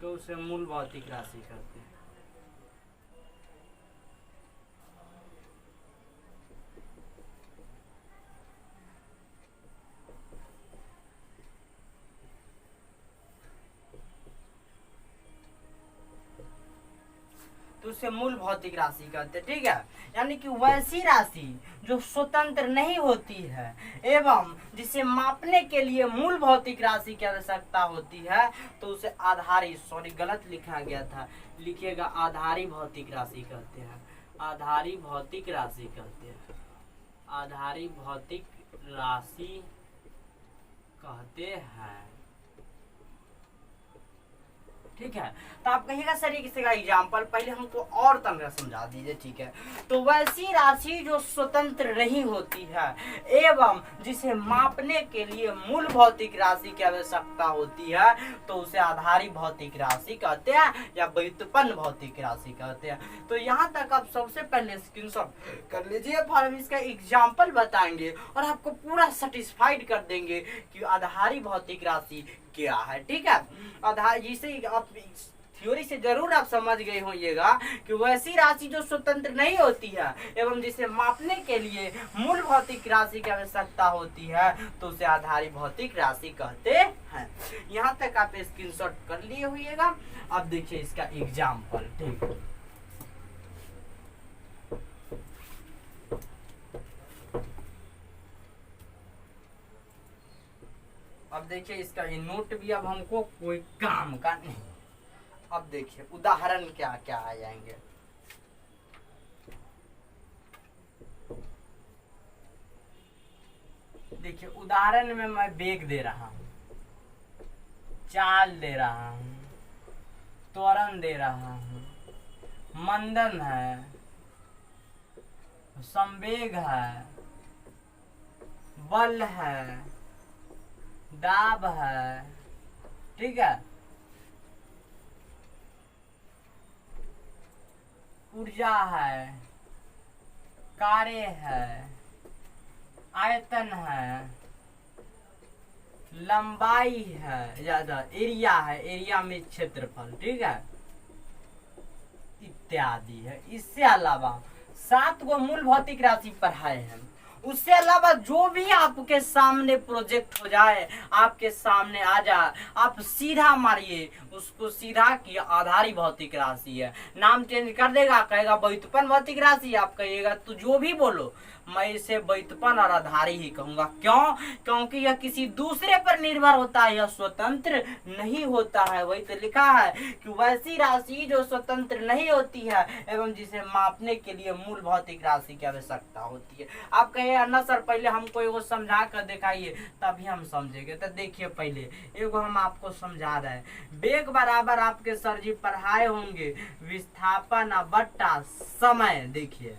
तो उसे मूल भौतिक राशि कहते हैं। तो उसे मूल भौतिक राशि कहते हैं। ठीक है, यानी कि वैसी राशि जो स्वतंत्र नहीं होती है एवं जिसे मापने के लिए मूल भौतिक राशि की आवश्यकता होती है तो उसे आधारी, सॉरी गलत लिखा गया था, लिखिएगा आधारी भौतिक राशि कहते हैं। आधारी भौतिक राशि कहते हैं। आधारी भौतिक राशि कहते हैं। ठीक है, तो आप कहिएगा सर ये किसी का एग्जाम्पल, पहले हमको और तरह समझा दीजिए। ठीक है, तो वैसी राशि जो स्वतंत्र नहीं होती है एवं जिसे मापने के लिए मूल भौतिक राशि की आवश्यकता होती है तो उसे आधारी भौतिक राशि कहते हैं या व्युत्पन्न भौतिक राशि कहते हैं। तो यहाँ तक आप सबसे पहले स्क्रीनशॉट कर लीजिए, फिर हम इसका एग्जाम्पल बताएंगे और आपको पूरा सेटिस्फाइड कर देंगे कि आधारी भौतिक राशि क्या है। ठीक है, आधार जिसे आप थ्योरी से जरूर आप समझ गए होइएगा कि वैसी राशि जो स्वतंत्र नहीं होती है एवं जिसे मापने के लिए मूल भौतिक राशि की आवश्यकता होती है तो उसे आधारी भौतिक राशि कहते हैं। यहाँ तक आप स्क्रीनशॉट कर लिए होइएगा। अब देखिए इसका एग्जाम्पल। ठीक, अब देखिए इसका ये नोट भी अब हमको कोई काम का नहीं। अब देखिए उदाहरण क्या क्या आ जाएंगे। देखिए उदाहरण में मैं वेग दे रहा हूं, चाल दे रहा हूं, त्वरण दे रहा हूं, मंदन है, संवेग है, बल है, दाब है। ठीक है, ऊर्जा है, कार्य है, आयतन है, लंबाई है, ज्यादा एरिया है, एरिया में क्षेत्रफल। ठीक है, इत्यादि है। इससे अलावा 7 गो मूल भौतिक राशि पढ़ाए हैं। उससे अलावा जो भी आपके सामने प्रोजेक्ट हो जाए, आपके सामने आ जाए, आप सीधा मारिए उसको, सीधा की आधारी भौतिक राशि है। नाम चेंज कर देगा, कहेगा व्युत्पन्न भौतिक राशि, आप कहिएगा तो जो भी बोलो मैं इसे व्युत्पन्न और आधारी ही कहूंगा। क्यों? क्योंकि यह किसी दूसरे पर निर्भर होता है, यह स्वतंत्र नहीं होता है। वही तो लिखा है कि वैसी राशि जो स्वतंत्र नहीं होती है एवं जिसे मापने के लिए मूल भौतिक राशि की आवश्यकता होती है। आप कहे ना सर पहले हमको एगो समझा कर दिखाइए तभी हम समझेंगे। तो देखिए पहले एगो हम आपको समझा रहे हैं। वेग बराबर आपके सर जी पढ़ाए होंगे विस्थापन बट्टा समय। देखिए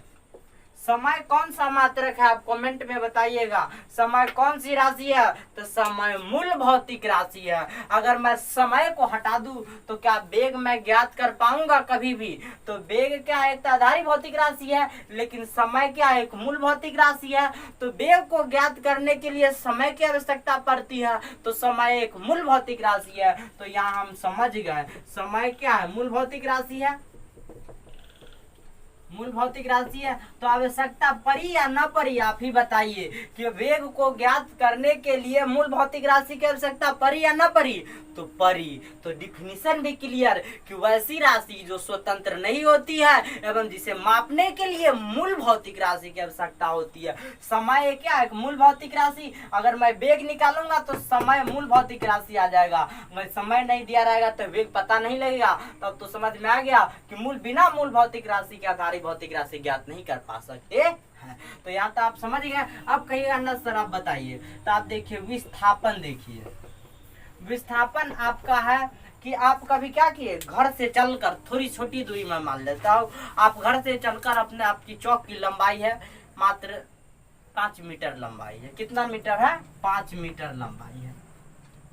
समय कौन सा मात्रक है, आप कमेंट में बताइएगा। समय कौन सी राशि है? तो समय मूल भौतिक राशि है। अगर मैं समय को हटा दूं तो क्या वेग मैं ज्ञात कर पाऊंगा कभी भी? तो वेग क्या है? एक आधारी भौतिक राशि है, लेकिन समय क्या है? एक मूल भौतिक राशि है। तो वेग को ज्ञात करने के लिए समय की आवश्यकता पड़ती है, तो समय एक मूल भौतिक राशि है। तो यहाँ हम समझ गए समय क्या है? मूल भौतिक राशि है। मूल भौतिक राशि है। तो आवश्यकता पड़ी या न पड़ी आप ही बताइए कि वेग को ज्ञात करने के लिए मूल भौतिक राशि की आवश्यकता पड़ी या न पड़ी? तो पड़ी। तो डिफिनीशन भी क्लियर कि वैसी राशि जो स्वतंत्र नहीं होती है एवं जिसे मापने के लिए मूल भौतिक राशि की आवश्यकता होती है। समय क्या है? मूल भौतिक राशि। अगर मैं वेग निकालूंगा तो समय मूल भौतिक राशि आ जाएगा। मैं समय नहीं दिया रहेगा तो वेग पता नहीं लगेगा। तब तो समझ में आ गया कि बिना मूल भौतिक राशि के आधारी भौतिक राशि ज्ञात नहीं कर पा सकते हैं। तो यहाँ तो आप समझ गए। अब कहिएगा ना सर आप बताइए। तो आप देखिए विस्थापन। देखिए विस्थापन आपका है कि आप कभी क्या किए, घर से चलकर थोड़ी छोटी दूरी में मान लेता हूँ, आप घर से चलकर अपने आपकी चौक की लंबाई है मात्र 5 मीटर लंबाई है। कितना मीटर है? 5 मीटर लंबाई है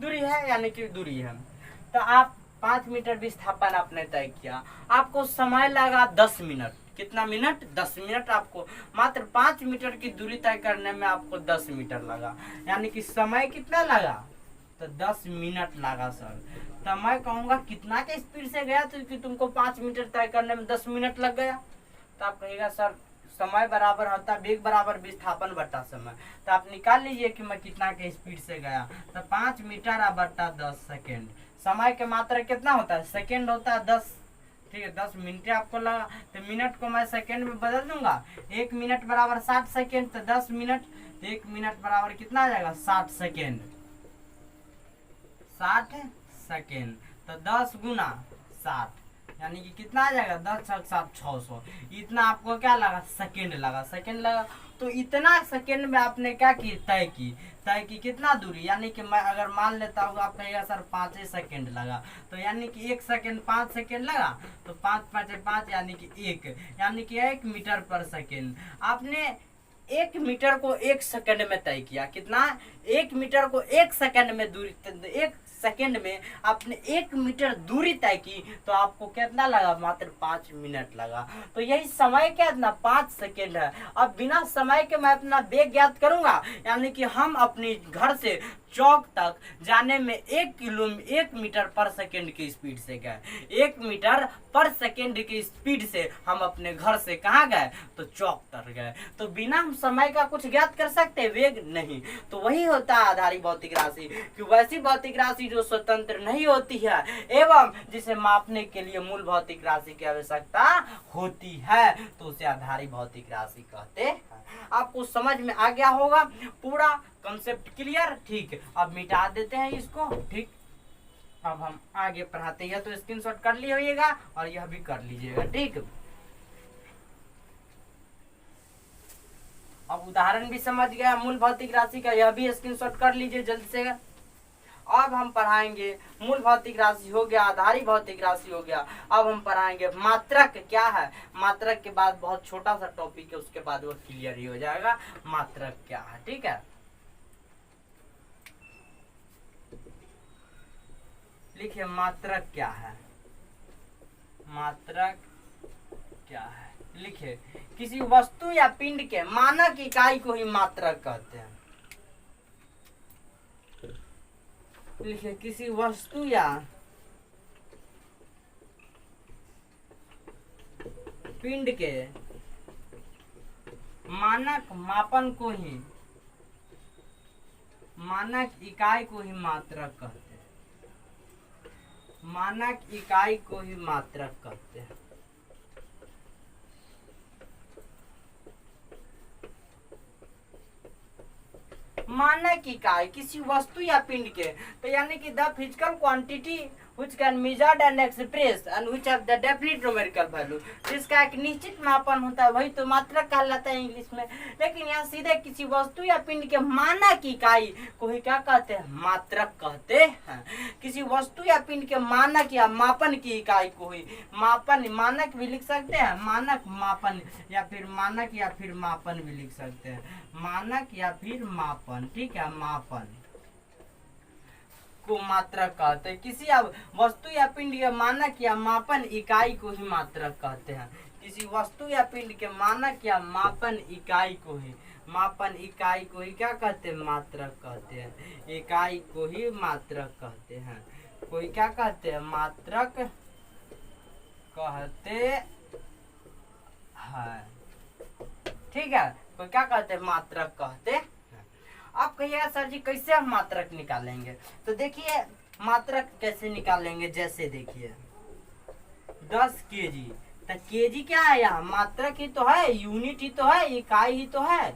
दूरी है, यानी कि दूरी है। तो आप 5 मीटर विस्थापन आपने तय किया, आपको समय लगा 10 मिनट। कितना मिनट? 10 मिनट। आपको मात्र 5 मीटर की दूरी तय करने में आपको 10 मीटर लगा, यानी कि समय कितना लगा? तो 10 मिनट लगा सर। तो मैं कहूँगा कितना के स्पीड से गया तो कि तुमको 5 मीटर तय करने में 10 मिनट लग गया? तो आप कहिएगा सर समय बराबर होता है वेग बराबर विस्थापन बट्टा समय। तो आप निकाल लीजिए कि मैं कितना के स्पीड से गया। तो 5 मीटर बट्टा 10 सेकेंड। समय के मात्रा कितना होता है? सेकेंड होता है 10। ठीक है, 10 मिनट आपको लगा तो मिनट को मैं सेकेंड में बदल दूंगा। 1 मिनट बराबर 60 सेकेंड। तो 10 मिनट, 1 मिनट बराबर कितना आ जाएगा? 60 सेकेंड। 60 सेकेंड। तो 10 गुना 60 यानी कि कितना आ जाएगा? 10 छक 7 600। इतना आपको क्या लगा? सेकेंड लगा। सेकेंड लगा तो इतना सेकेंड में आपने क्या की? तय की कितना दूरी, यानी कि मैं अगर मान लेता हूँ आप कहेगा सर 5 सेकेंड लगा। तो यानी कि 1 सेकेंड 5 सेकेंड लगा। तो 5 5 5 यानी कि 1, यानी कि 1 मीटर पर सेकेंड। आपने 1 मीटर को 1 सेकंड में तय किया। कितना? 1 मीटर को 1 सेकंड में दूरी, 1 सेकंड में आपने 1 मीटर दूरी तय की तो आपको कितना लगा? मात्र 5 मिनट लगा। तो यही समय कितना? 5 सेकंड है। अब बिना समय के मैं अपना वेग ज्ञात करूंगा, यानी कि हम अपने घर से चौक तक जाने में 1 मीटर पर सेकेंड की स्पीड से गए। 1 मीटर पर सेकेंड की स्पीड से हम अपने घर से कहाँ गए? तो चौक तक गए। तो बिना हम समय का कुछ ज्ञात कर सकते? वेग नहीं। तो वही होता है आधारी भौतिक राशि कि वैसी भौतिक राशि जो स्वतंत्र नहीं होती है एवं जिसे मापने के लिए मूल भौतिक राशि की आवश्यकता होती है, तो उसे आधारी भौतिक राशि कहते हैं। आपको समझ में आ गया होगा पूरा कंसेप्ट क्लियर? ठीक, अब मिटा देते हैं इसको। ठीक, अब हम आगे पढ़ाते हैं। तो स्क्रीनशॉट कर लिए होइएगा और यह भी कर लीजिएगा। ठीक, अब उदाहरण भी समझ गया मूल भौतिक राशि का, यह भी स्क्रीनशॉट कर लीजिए जल्दी से। अब हम पढ़ाएंगे मूल भौतिक राशि हो गया, आधारी भौतिक राशि हो गया। अब हम पढ़ाएंगे मात्रक क्या है। मात्रक के बाद बहुत छोटा सा टॉपिक है, उसके बाद वो क्लियर ही हो जाएगा मात्रक क्या है। ठीक है, लिखिए मात्रक क्या है। मात्रक क्या है लिखिए, किसी वस्तु या पिंड के मानक इकाई को ही मात्रक कहते हैं। लिखिए, किसी वस्तु या पिंड के मानक मापन को ही, मानक इकाई को ही मात्रक कहते हैं। मानक इकाई को ही मात्रक कहते हैं। मानक इकाई किसी वस्तु या पिंड के, तो यानी कि the physical quantity which can measured and expressed and which have the definite numerical value, जिसका एक निश्चित मापन होता है, वही तो मात्रक कहलाता है इंग्लिश में। लेकिन यहाँ सीधे किसी वस्तु या पिंड के मानक इकाई को ही क्या कहते हैं, मात्रक कहते हैं। किसी वस्तु या पिंड के मानक या मापन की इकाई को ही मापन, मानक भी लिख सकते हैं, मानक मापन, या फिर मानक या फिर मापन भी लिख सकते हैं, मानक या फिर मापन, ठीक है, मापन को मात्रक कहते हैं। किसी अब वस्तु या पिंड के मानक या मापन इकाई को ही मात्रक कहते हैं। किसी वस्तु या पिंड के मानक या मापन इकाई को ही, मापन इकाई को ही क्या कहते हैं, मात्रक कहते हैं। इकाई को ही मात्रक कहते हैं। कोई क्या कहते हैं, मात्रक कहते हैं, ठीक है। कोई क्या कहते हैं, मात्रक कहते हैं। आप कहिएगा सर जी कैसे हम मात्रक निकालेंगे, तो देखिए मात्रक कैसे निकालेंगे, जैसे देखिए 10 केजी, तो केजी क्या है, यहाँ मात्रक ही तो है, यूनिट ही तो है, इकाई ही तो है।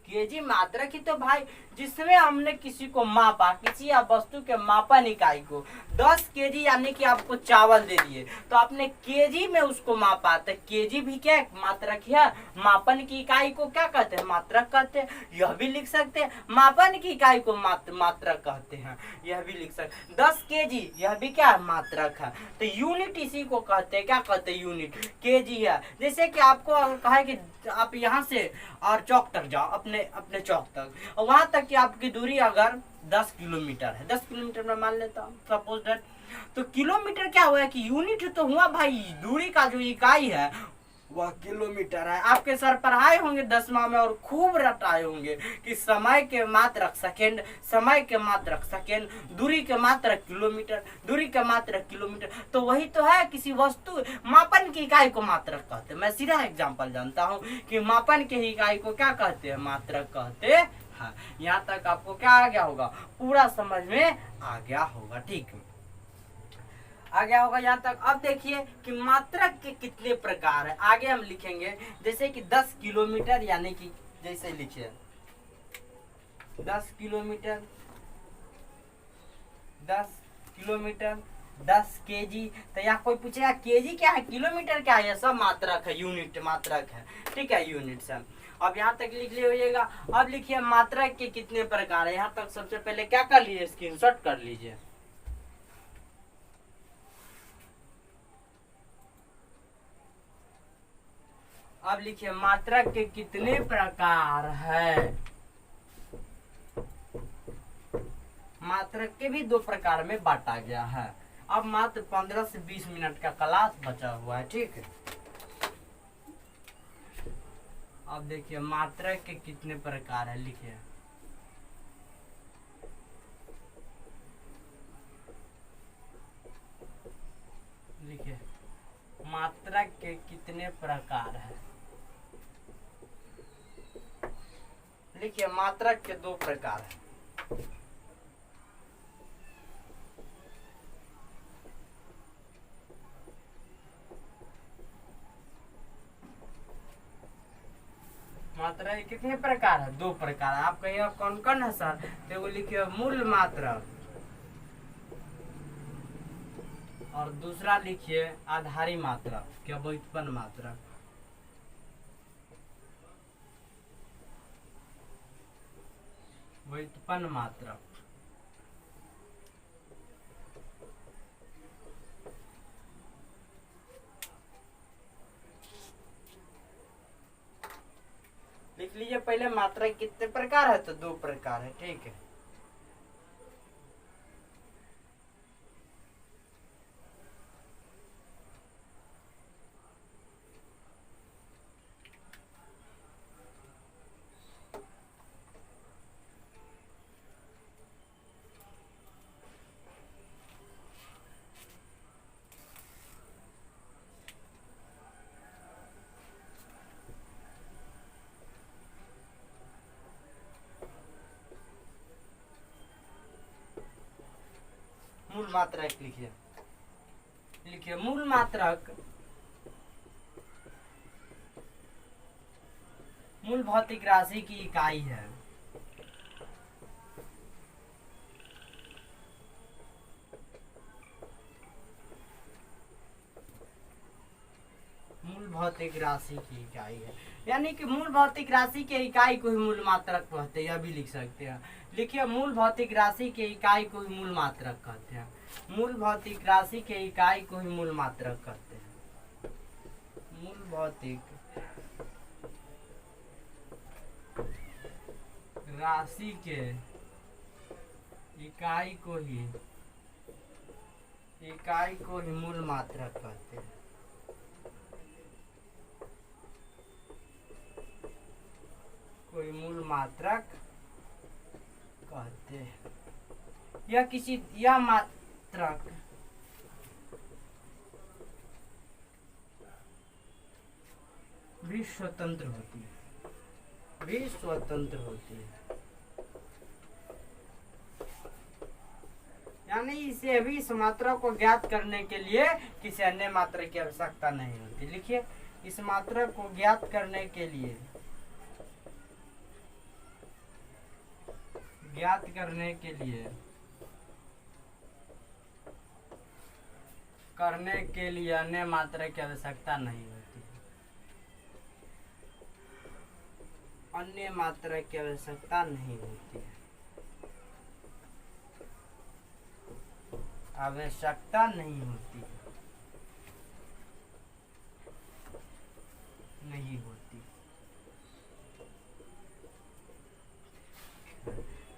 केजी मात्रक ही तो भाई, जिसमें हमने किसी को मापा, किसी या वस्तु के मापन इकाई को 10 केजी, यानी कि आपको चावल दे दिए तो आपने केजी में उसको मापा, तो केजी भी क्या है, मात्रक है। मापन की इकाई को क्या कहते हैं, मात्रक कहते हैं। यह भी लिख सकते हैं मापन की इकाई को मात्रक कहते हैं, यह भी लिख सकते। 10 केजी यह भी क्या है, मात्रक है। तो यूनिट इसी को कहते हैं, क्या कहते हैं, यूनिट, केजी है। जैसे कि आपको कहा है कि आप यहाँ से और चौक तक जाओ, अपने चौक तक, और वहां तक की आपकी दूरी अगर 10 किलोमीटर है, 10 किलोमीटर में मान लेता हूँ सपोज दैट, तो किलोमीटर क्या हुआ कि यूनिट तो हुआ भाई, दूरी का जो इकाई है वह किलोमीटर है। आपके सर पढ़ाए होंगे 10वां में और खूब रटाए होंगे कि समय के मात्रक सेकेंड, समय के मात्रक सेकेंड, दूरी के मात्रक किलोमीटर, दूरी के मात्रक किलोमीटर। तो वही तो है, किसी वस्तु मापन की इकाई को मात्रक कहते हैं। मैं सीधा एग्जांपल जानता हूँ कि मापन की इकाई को क्या कहते हैं, मात्रक कहते हैं। यहाँ तक आपको क्या आ गया होगा, पूरा समझ में आ गया होगा, ठीक है, आ गया होगा यहाँ तक। अब देखिए कि मात्रक के कितने प्रकार है, आगे हम लिखेंगे। जैसे कि 10 किलोमीटर, यानी कि जैसे लिखिए 10 किलोमीटर, 10 किलोमीटर, 10 केजी। तो यहाँ कोई पूछेगा केजी क्या है, किलोमीटर क्या है, ये सब मात्रक है, यूनिट मात्रक है, ठीक है, यूनिट से। अब यहाँ तक लिख लीजिएगा। अब लिखिए मात्रक के कितने प्रकार है। यहाँ तक सबसे पहले क्या कर लीजिए, स्क्रीनशॉट कर लीजिए। अब लिखिए मात्रक के कितने प्रकार है। मात्रक के भी 2 प्रकार में बांटा गया है। अब मात्र 15 से 20 मिनट का क्लास बचा हुआ है, ठीक है। अब देखिए मात्रक के कितने प्रकार है, लिखिए लिखिए मात्रक के कितने प्रकार है। लिखिए मात्रक के 2 प्रकार है। मात्रा कितने प्रकार है, 2 प्रकार है। आप कहिए कौन कौन है सर, तो लिखिए मूल मात्रक, और दूसरा लिखिए आधारी मात्रक, क्या व्युत्पन्न मात्रक। व्युत्पन्न मात्रक, लिख लीजिए पहले मात्रक कितने प्रकार है, तो 2 प्रकार है, ठीक है। मूल मात्रक लिखिए, लिखिए मूल मात्रक मूल भौतिक राशि की इकाई है। भौतिक राशि की इकाई है। यानी कि मूल भौतिक राशि के इकाई को ही मूल मात्रक कहते हैं, यह भी लिख सकते हैं। लिखिए मूल भौतिक राशि के इकाई को ही मूल मात्रक कहते हैं। मूल भौतिक राशि के इकाई को ही मूल मात्रक कहते हैं। मूल भौतिक राशि के इकाई को ही मूल मात्रक कहते हैं। कोई मूल मात्रक कहते हैं। यह मात्रक भी स्वतंत्र होती है। यानी इसे भी इस मात्रा को ज्ञात करने के लिए किसी अन्य मात्रा की आवश्यकता नहीं होती। लिखिए इस मात्रा को ज्ञात करने के लिए अन्य मात्रा की आवश्यकता नहीं होती। अन्य मात्रा की आवश्यकता नहीं होती है। आवश्यकता नहीं होती है। नहीं होती।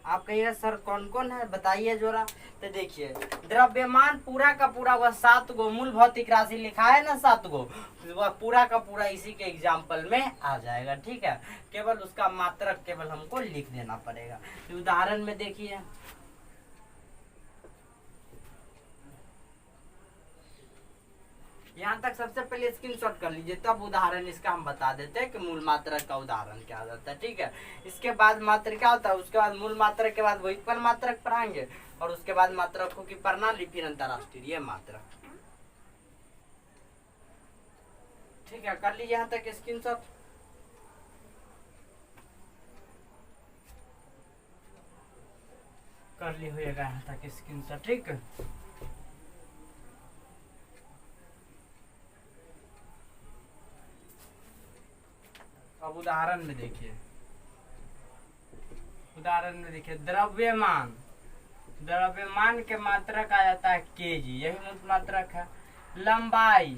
आप कहिए सर कौन कौन है बताइए जरा। तो देखिए द्रव्यमान पूरा का पूरा वह 7 गो मूल भौतिक राशि लिखा है ना, 7 गो, वह पूरा का पूरा इसी के एग्जाम्पल में आ जाएगा। ठीक है, केवल उसका मात्रक केवल हमको लिख देना पड़ेगा। तो उदाहरण में देखिए यहाँ तक सबसे पहले स्क्रीनशॉट कर लीजिए, तब उदाहरण इसका हम बता देते हैं कि मूल मात्रक का उदाहरण क्या होता है। ठीक है, इसके बाद मात्रक क्या होता है, उसके बाद मूल मात्रक के बाद व्युत्पन्न मात्रक पढ़ाएंगे और उसके बाद मात्रकों की प्रणाली, फिर अंतरराष्ट्रीय मात्रक। ठीक है, कर लीजिए यहाँ तक स्क्रीनशॉट। कर ली होगा यहाँ तक स्क्रीनशॉट। ठीक है, अब उदाहरण में देखिए द्रव्यमान के मात्रक आ जाता है केजी, यही मूल मात्रक है। लंबाई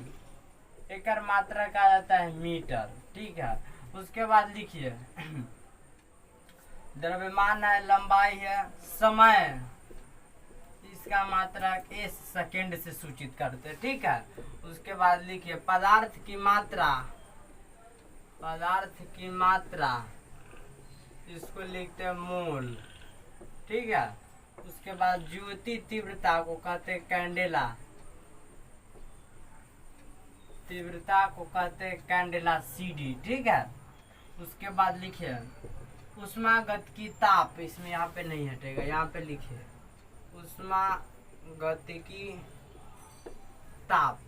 एक मात्रक आ जाता है मीटर। ठीक है, उसके बाद लिखिए द्रव्यमान है, लंबाई है, समय इसका मात्रक एस सेकेंड से सूचित करते हैं। ठीक है, उसके बाद लिखिए पदार्थ की मात्रा इसको लिखते हैं मोल। ठीक है, उसके बाद ज्योति तीव्रता को कहते हैं कैंडेला, CD। ठीक है, उसके बाद लिखिए उष्मागतिकी ताप, इसमें यहाँ पे नहीं हटेगा, यहाँ पे लिखिए उष्मागतिकी ताप,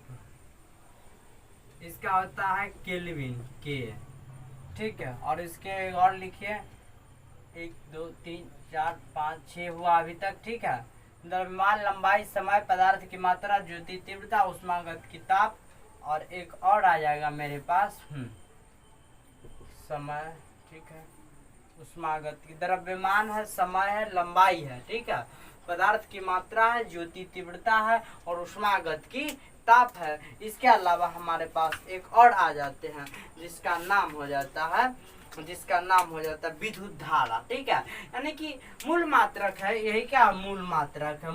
इसका होता है केल्विन के। ठीक है, और इसके और लिखिए 1 2 3 4 5 6 हुआ अभी तक। ठीक है, द्रव्यमान, लंबाई, समय, पदार्थ की मात्रा, ज्योति तीव्रता, उष्मागतिकी ताप, और एक और आ जाएगा मेरे पास समय। ठीक है, उष्मागतिकी, द्रव्यमान है, समय है, लंबाई है। ठीक है, पदार्थ की मात्रा है, ज्योति तीव्रता है और उष्मागतिकी ताप है। इसके अलावा हमारे पास एक और आ जाते हैं जिसका नाम हो जाता है विद्युत धारा। ठीक है, यानी कि मूल मात्रक है, यही क्या मूल मात्रक है।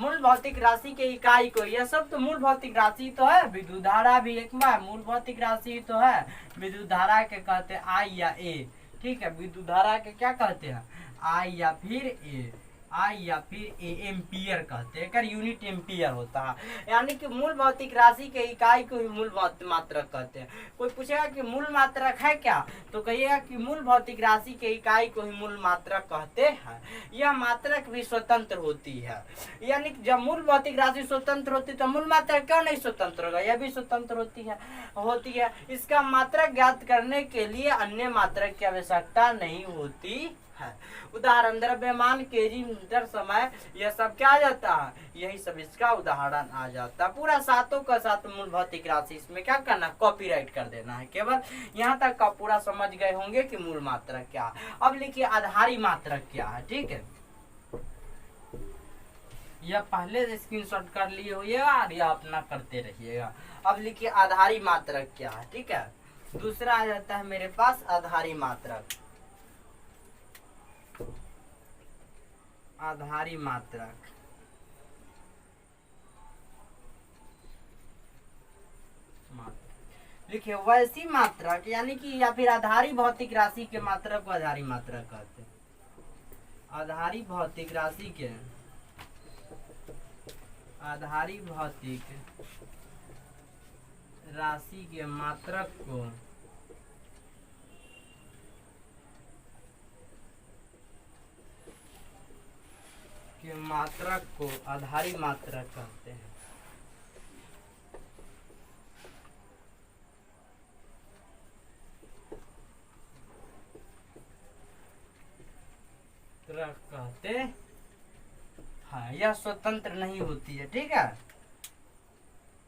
मूल भौतिक राशि के इकाई को, यह सब तो मूल भौतिक राशि तो है। विद्युत धारा भी एक बार मूल भौतिक राशि तो है। विद्युत धारा के कहते हैं आई या ए। ठीक है, विद्युत धारा के क्या कहते हैं, आई या फिर ए एम्पियर कहते हैं, कर यूनिट एम्पियर होता है। यानी कि मूल भौतिक राशि के इकाई को ही मूल मात्रक कहते हैं। कोई पूछेगा कि मूल मात्रक है क्या, तो कहिएगा कि मूल भौतिक राशि के इकाई को ही मूल मात्रक कहते हैं। यह मात्रक भी स्वतंत्र होती है। यानी कि जब मूल भौतिक राशि स्वतंत्र होती है तो मूल मात्रक क्यों नहीं स्वतंत्र होगा, यह भी स्वतंत्र होती है। इसका मात्रक ज्ञात करने के लिए अन्य मात्रक की आवश्यकता नहीं होती है। उदाहरण द्रव्यमान, केजी, मीटर, समय, यह सब क्या आ जाता है, यही सब इसका उदाहरण आ जाता है। पूरा सातों का सात मूल भौतिक राशि, इसमें क्या करना, कॉपीराइट कर देना है। केवल यहाँ तक का पूरा समझ गए होंगे कि मूल मात्रक क्या है। अब लिखिए आधारी मात्रक क्या है। ठीक है, यह पहले से स्क्रीनशॉट कर लिए होइएगा और यह अपना करते रहिएगा। अब लिखिए आधारी मात्रक क्या है। ठीक है, दूसरा आ जाता है मेरे पास आधारी मात्रक। आधारी मात्रक लिखिए वैसी मात्रक, यानी कि या फिर आधारी भौतिक राशि के मात्रक को आधारी मात्रक कहते हैं। आधारी भौतिक राशि के, आधारी भौतिक राशि के मात्रक को आधारी मात्रक कहते हैं। कहते हैं, यह स्वतंत्र नहीं होती है। ठीक है,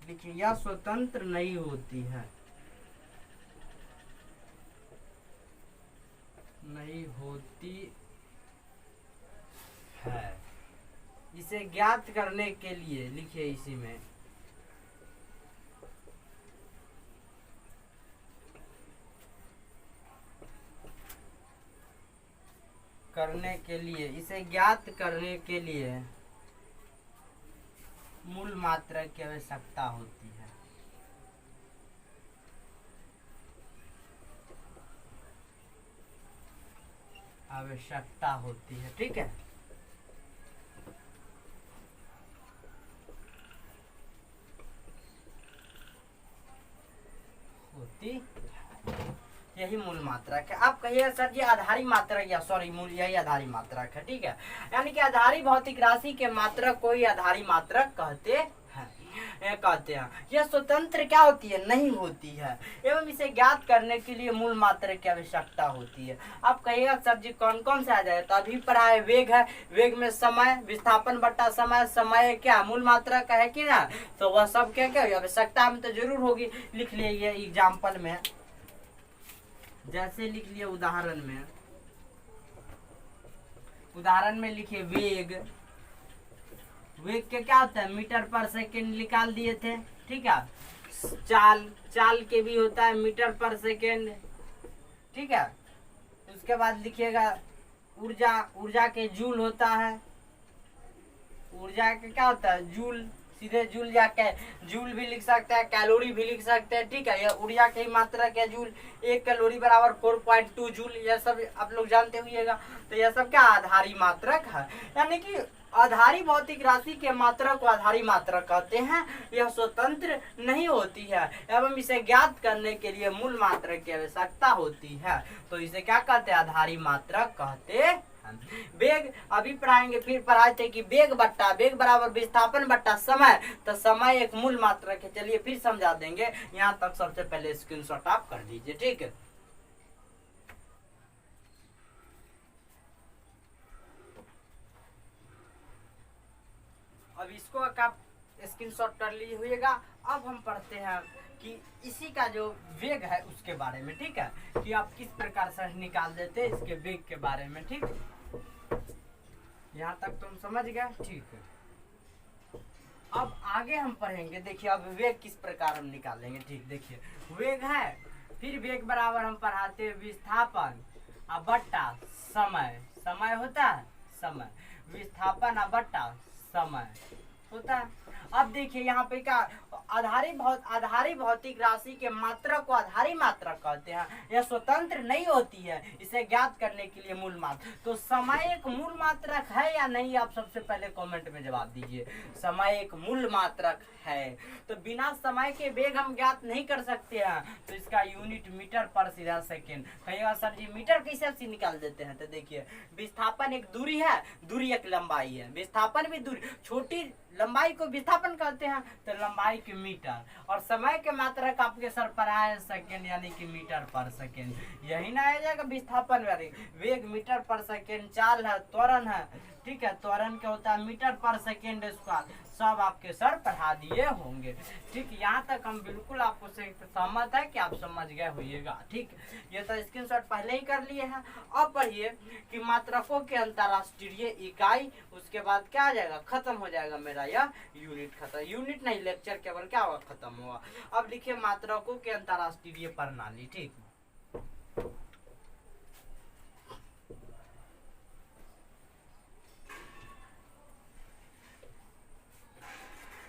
देखिए यह स्वतंत्र नहीं होती है, नहीं होती है। इसे ज्ञात करने के लिए लिखिए इसी में इसे ज्ञात करने के लिए मूल मात्रक की आवश्यकता होती है। ठीक है, होती, यही मूल मात्रक है। आप कहिए सर जी आधारी मात्रक, या सॉरी मूल, यही आधारी मात्रक है। ठीक है, यानी कि आधारी भौतिक राशि के मात्रक को ही आधारी मात्रक कहते हैं। यह स्वतंत्र क्या होती है, नहीं होती है, एवं इसे ज्ञात करने के लिए मूल मात्रक की आवश्यकता होती है। आप कहिएगा सर जी कौन कौन से आ जाए, तो अभी पढ़ा है वेग है, वेग में समय, विस्थापन बट्टा समय, समय क्या मूल मात्रक है कि ना, तो वह सब क्या क्या आवश्यकता में तो जरूर होगी। लिख लिए एग्जाम्पल में, जैसे लिख लिए उदाहरण में लिखिए वेग, वेग के क्या होता है, मीटर पर सेकेंड निकाल दिए थे। ठीक है, चाल के भी होता है मीटर पर सेकेंड। ठीक है, उसके बाद लिखिएगा ऊर्जा के जूल होता है, ऊर्जा के क्या होता है, जूल, सीधे जूल जाके जूल भी लिख सकते हैं, कैलोरी भी लिख सकते हैं। ठीक है, यह ऊर्जा की मात्रा क्या, जूल, 1 कैलोरी बराबर 4.2 जूल, यह सब आप लोग जानते होइएगा। तो यह सब क्या आधारी मात्रक है, यानी कि आधारी भौतिक राशि के मात्रक को आधारी मात्रक कहते हैं। यह स्वतंत्र नहीं होती है एवं इसे ज्ञात करने के लिए मूल मात्रक की आवश्यकता होती है, तो इसे क्या कहते हैं, आधारी मात्रक कहते हैं। वेग अभी पढ़ाएंगे, फिर पढ़ाए थे कि वेग बराबर विस्थापन बट्टा समय, तो समय एक मूल मात्रक है। चलिए फिर समझा देंगे, यहाँ तक सबसे पहले स्क्रीनशॉट आप कर लीजिए। ठीक है, अब इसको आप स्क्रीनशॉट कर लिए हुएगा। अब हम पढ़ते हैं कि इसी का जो वेग है उसके बारे में। ठीक है, कि आप किस प्रकार से निकाल देते हैं इसके वेग के बारे में। ठीक, यहाँ तक तुम समझ गए। ठीक है, अब आगे हम पढ़ेंगे, देखिए अब वेग किस प्रकार हम निकालेंगे। ठीक, देखिए वेग है, फिर वेग बराबर हम पढ़ाते हैं विस्थापन बट्टा समय, समय होता है समय, विस्थापन बट्टा समय होता है। अब देखिए यहाँ पे क्या, आधारी भौतिक राशि के मात्रक को आधारी मात्रक कहते हैं। यह स्वतंत्र नहीं होती है, इसे ज्ञात करने के लिए मूल मात्रक, तो समय एक मूल मात्रक है या नहीं, आप सबसे पहले कमेंट में जवाब दीजिए। समय एक मूल मात्रक है, तो बिना समय के वेग हम ज्ञात नहीं कर सकते हैं, तो इसका यूनिट मीटर पर सीधा सेकेंड। कहिएगा सर जी मीटर कैसे से निकाल देते हैं, तो देखिए विस्थापन एक दूरी है, दूरी एक लंबाई है, विस्थापन भी दूरी, छोटी लंबाई को विस्थापन कहते हैं, तो लंबाई के मीटर, और समय के मात्रक आपके सर पर आए सेकेंड यानी कि मीटर पर सेकेंड, यही ना आ जाएगा विस्थापन वाली। वेग मीटर पर सेकेंड, चाल है, त्वरण है, ठीक है, त्वरण क्या होता है मीटर पर सेकेंड स्क्वायर, सब आपके सर पढ़ा दिए होंगे। ठीक, यहाँ तक हम बिल्कुल आपको सहमत है कि आप समझ गए होइएगा। ठीक, ये तो स्क्रीनशॉट पहले ही कर लिए हैं। अब पढ़िए कि मात्रकों के अंतरराष्ट्रीय इकाई, उसके बाद क्या आ जाएगा, खत्म हो जाएगा मेरा यह यूनिट, खत्म, यूनिट नहीं लेक्चर केवल क्या होगा, खत्म हुआ। अब लिखिए मात्रकों के अंतरराष्ट्रीय प्रणाली। ठीक,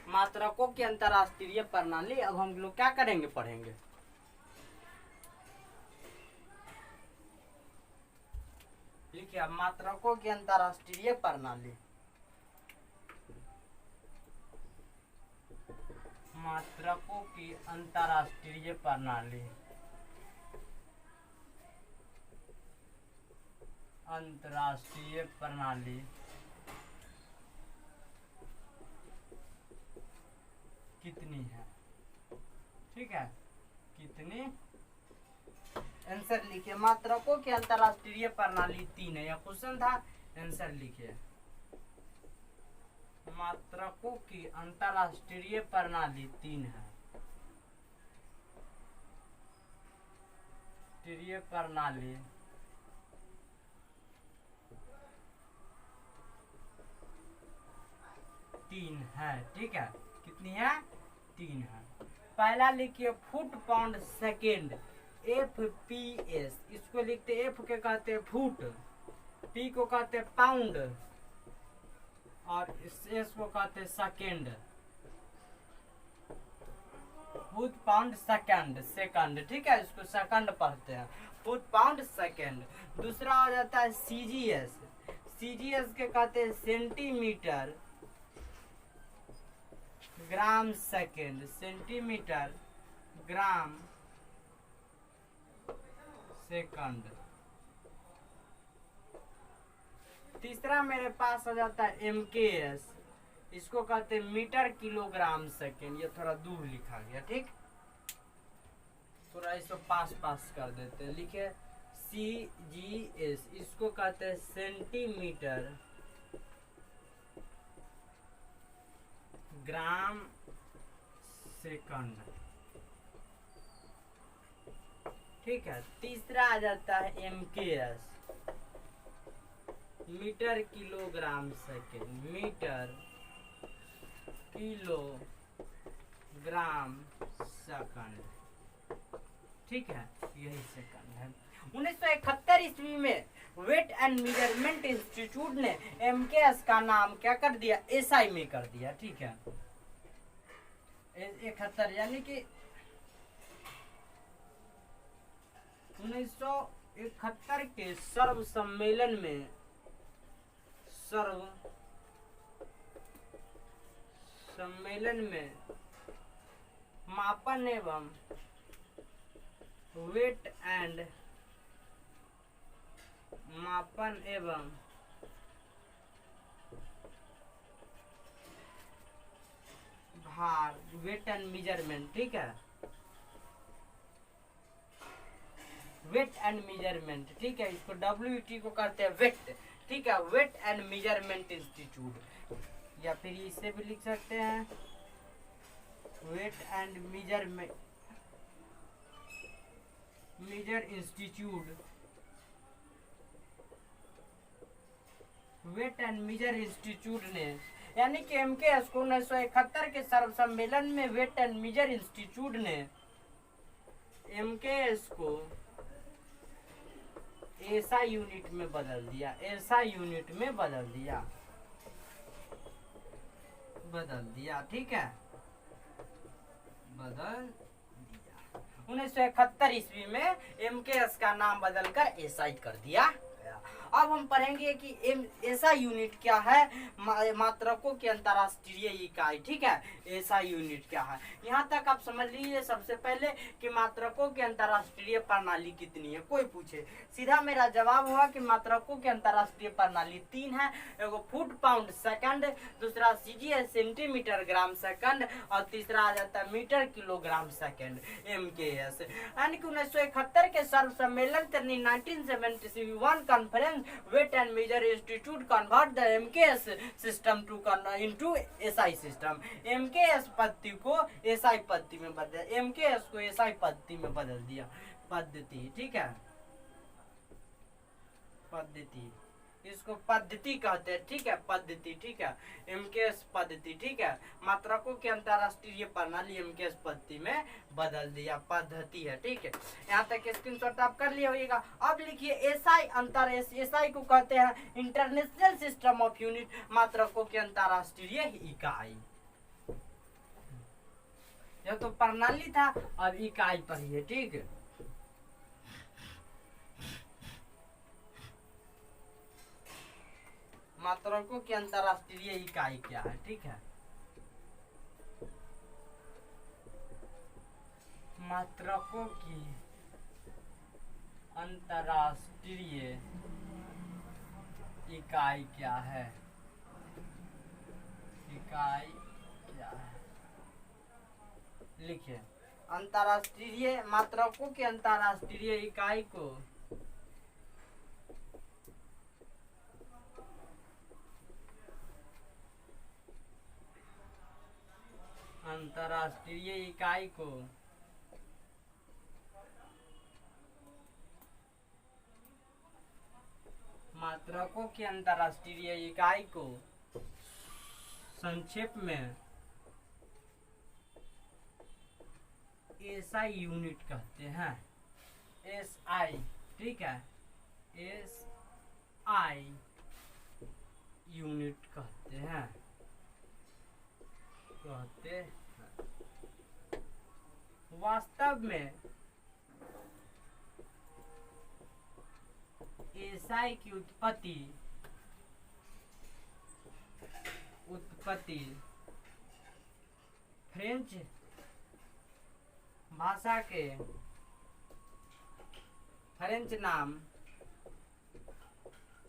मात्रकों की अंतरराष्ट्रीय प्रणाली। अब हम लोग क्या करेंगे, पढ़ेंगे। लिखिए अब मात्रकों की अंतरराष्ट्रीय प्रणाली, मात्रकों की अंतरराष्ट्रीय प्रणाली, अंतरराष्ट्रीय प्रणाली कितनी है, ठीक है, कितनी, आंसर लिखिए। मात्रकों की अंतरराष्ट्रीय प्रणाली 3 है, यह क्वेश्चन था, आंसर लिखिए। मात्रकों की अंतरराष्ट्रीय प्रणाली 3 है, अंतरराष्ट्रीय प्रणाली 3 है, ठीक है, कितनी है, 3 है। पहला लिखिए फुट पाउंड सेकेंड, FPS, इसको लिखते एफ के कहते हैं फुट, पी को कहते हैं पाउंड, और एस को कहते हैं second, foot pound second, second, ठीक है, इसको सेकंड पढ़ते हैं, फुट पाउंड सेकंड। दूसरा हो जाता है CGS, CGS के कहते हैं centimetre gram second, centimetre gram second. तीसरा मेरे पास हो जाता है MKS, इसको कहते हैं मीटर किलोग्राम सेकेंड, ये थोड़ा दूर लिखा गया, ठीक, थोड़ा इसको पास पास कर देते हैं। लिखे CGS, इसको कहते हैं सेंटीमीटर ग्राम सेकंड, ठीक है। तीसरा आ जाता है MKS, metre kilogram second, metre kilogram second, ठीक है, यही सेकंड है। 1971 ईस्वी में वेट एंड मेजरमेंट इंस्टीट्यूट ने MKS का नाम क्या कर दिया, SI में कर दिया, ठीक है। 71 यानी कि 1971 के सर्व सम्मेलन में, सर्व सम्मेलन में मापन एवं वेट एंड मापन एवं भार, वेट एंड मेजरमेंट, ठीक है, वेट एंड मेजरमेंट, ठीक है, इसको WT को कहते हैं वेट, ठीक है, वेट एंड मेजरमेंट इंस्टीट्यूट, या फिर इसे भी लिख सकते हैं weight and measurement measure institute, weight and measure institute ने, यानी कि MKS को 1971 के सर्व सम्मेलन में वेट एंड मेजर इंस्टीट्यूट ने MKS को ऐसा यूनिट में बदल दिया, ऐसा यूनिट में बदल दिया, ठीक है, बदल दिया। 1971 ईस्वी में MKS का नाम बदलकर SI कर दिया गया। अब हम पढ़ेंगे कि ऐसा यूनिट क्या है, मात्रकों की अंतर्राष्ट्रीय इकाई। ठीक है, ऐसा यूनिट क्या है, यहाँ तक आप समझ लीजिए सबसे पहले कि मात्रकों की अंतर्राष्ट्रीय प्रणाली कितनी है। कोई पूछे, सीधा मेरा जवाब होगा कि मात्रकों की अंतर्राष्ट्रीय प्रणाली 3 है। एगो फुट पाउंड सेकंड, दूसरा सीजीएस सेंटीमीटर ग्राम सेकंड, और तीसरा आ जाता है मीटर किलोग्राम सेकंड MKS। यानी कि 1971 के सर्व सम्मेलन 1971 conference weight and measure institute convert the MKS system to into SI system. MKS पद्धति को SI पद्धति में बदल, MKS को SI पद्धति में बदल दिया। पद्धति, ठीक है, पद्धति, इसको पद्धति कहते हैं। ठीक है, पद्धति, ठीक है, MKS पद्धति। ठीक है, मात्रकों की अंतर्राष्ट्रीय प्रणाली MKS पद्धति में बदल दिया, पद्धति है। ठीक है, यहाँ तक स्क्रीनशॉट आप कर लिए होगा। अब लिखिए SI को कहते हैं इंटरनेशनल सिस्टम ऑफ यूनिट, मात्रकों की अंतर्राष्ट्रीय इकाई। यह तो प्रणाली था, अब इकाई पढ़िए। ठीक है, मात्रकों की अंतर्राष्ट्रीय इकाई क्या है। ठीक है, मात्रकों की अंतर्राष्ट्रीय इकाई क्या है, इकाई क्या है, लिखिए अंतर्राष्ट्रीय मात्रकों की अंतर्राष्ट्रीय इकाई को अंतर्राष्ट्रीय इकाई को मात्रकों की अंतर्राष्ट्रीय इकाई को संक्षेप में SI यूनिट कहते हैं। SI, ठीक है, SI यूनिट कहते हैं, वास्तव में SI की उत्पत्ति फ्रेंच भाषा के फ्रेंच नाम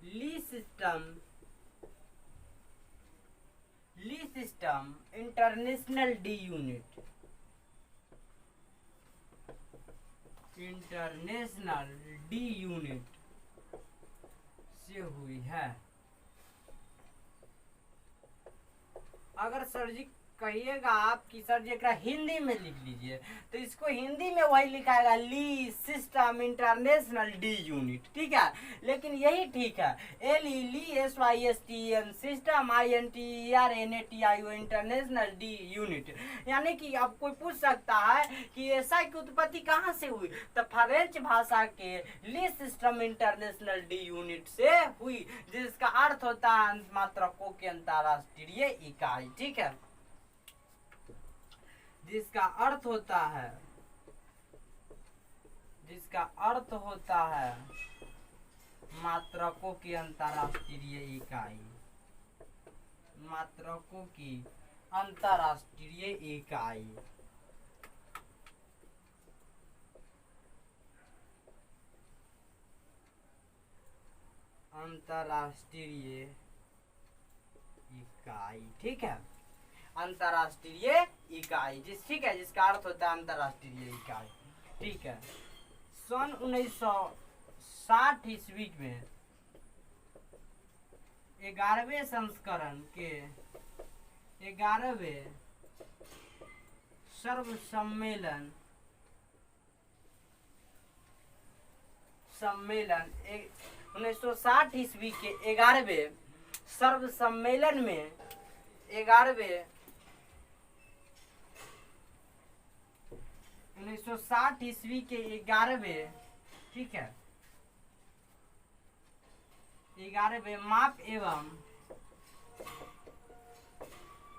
le system international de unit, international de unit से हुई है। अगर सर जी कहिएगा आप कि सर जी एकरा हिंदी में लिख लीजिए, तो इसको हिंदी में वही लिखाएगा ली सिस्टम इंटरनेशनल डी यूनिट। ठीक है, लेकिन यही ठीक है, LESYSTEM system INTERNATIO international de unit. यानी कि अब कोई पूछ सकता है कि SI की उत्पत्ति कहाँ से हुई, तो फ्रेंच भाषा के ली सिस्टम इंटरनेशनल डी यूनिट से हुई, जिसका अर्थ होता है मात्रकों की अंतर्राष्ट्रीय इकाई। ठीक है, जिसका अर्थ होता है मात्रकों की अंतर्राष्ट्रीय इकाई, मात्रकों की अंतर्राष्ट्रीय इकाई। अंतर्राष्ट्रीय इकाई, ठीक है, अंतर्राष्ट्रीय इकाई ठीक है, जिसका अर्थ होता है अंतर्राष्ट्रीय इकाई। ठीक है, सन 1960 ईस्वी में 11वें संस्करण के 11वें सर्व सम्मेलन 1960 ईस्वी के 11वें सर्व सम्मेलन में 1960 ईस्वी के 11वें, ठीक है, 11वें माप एवं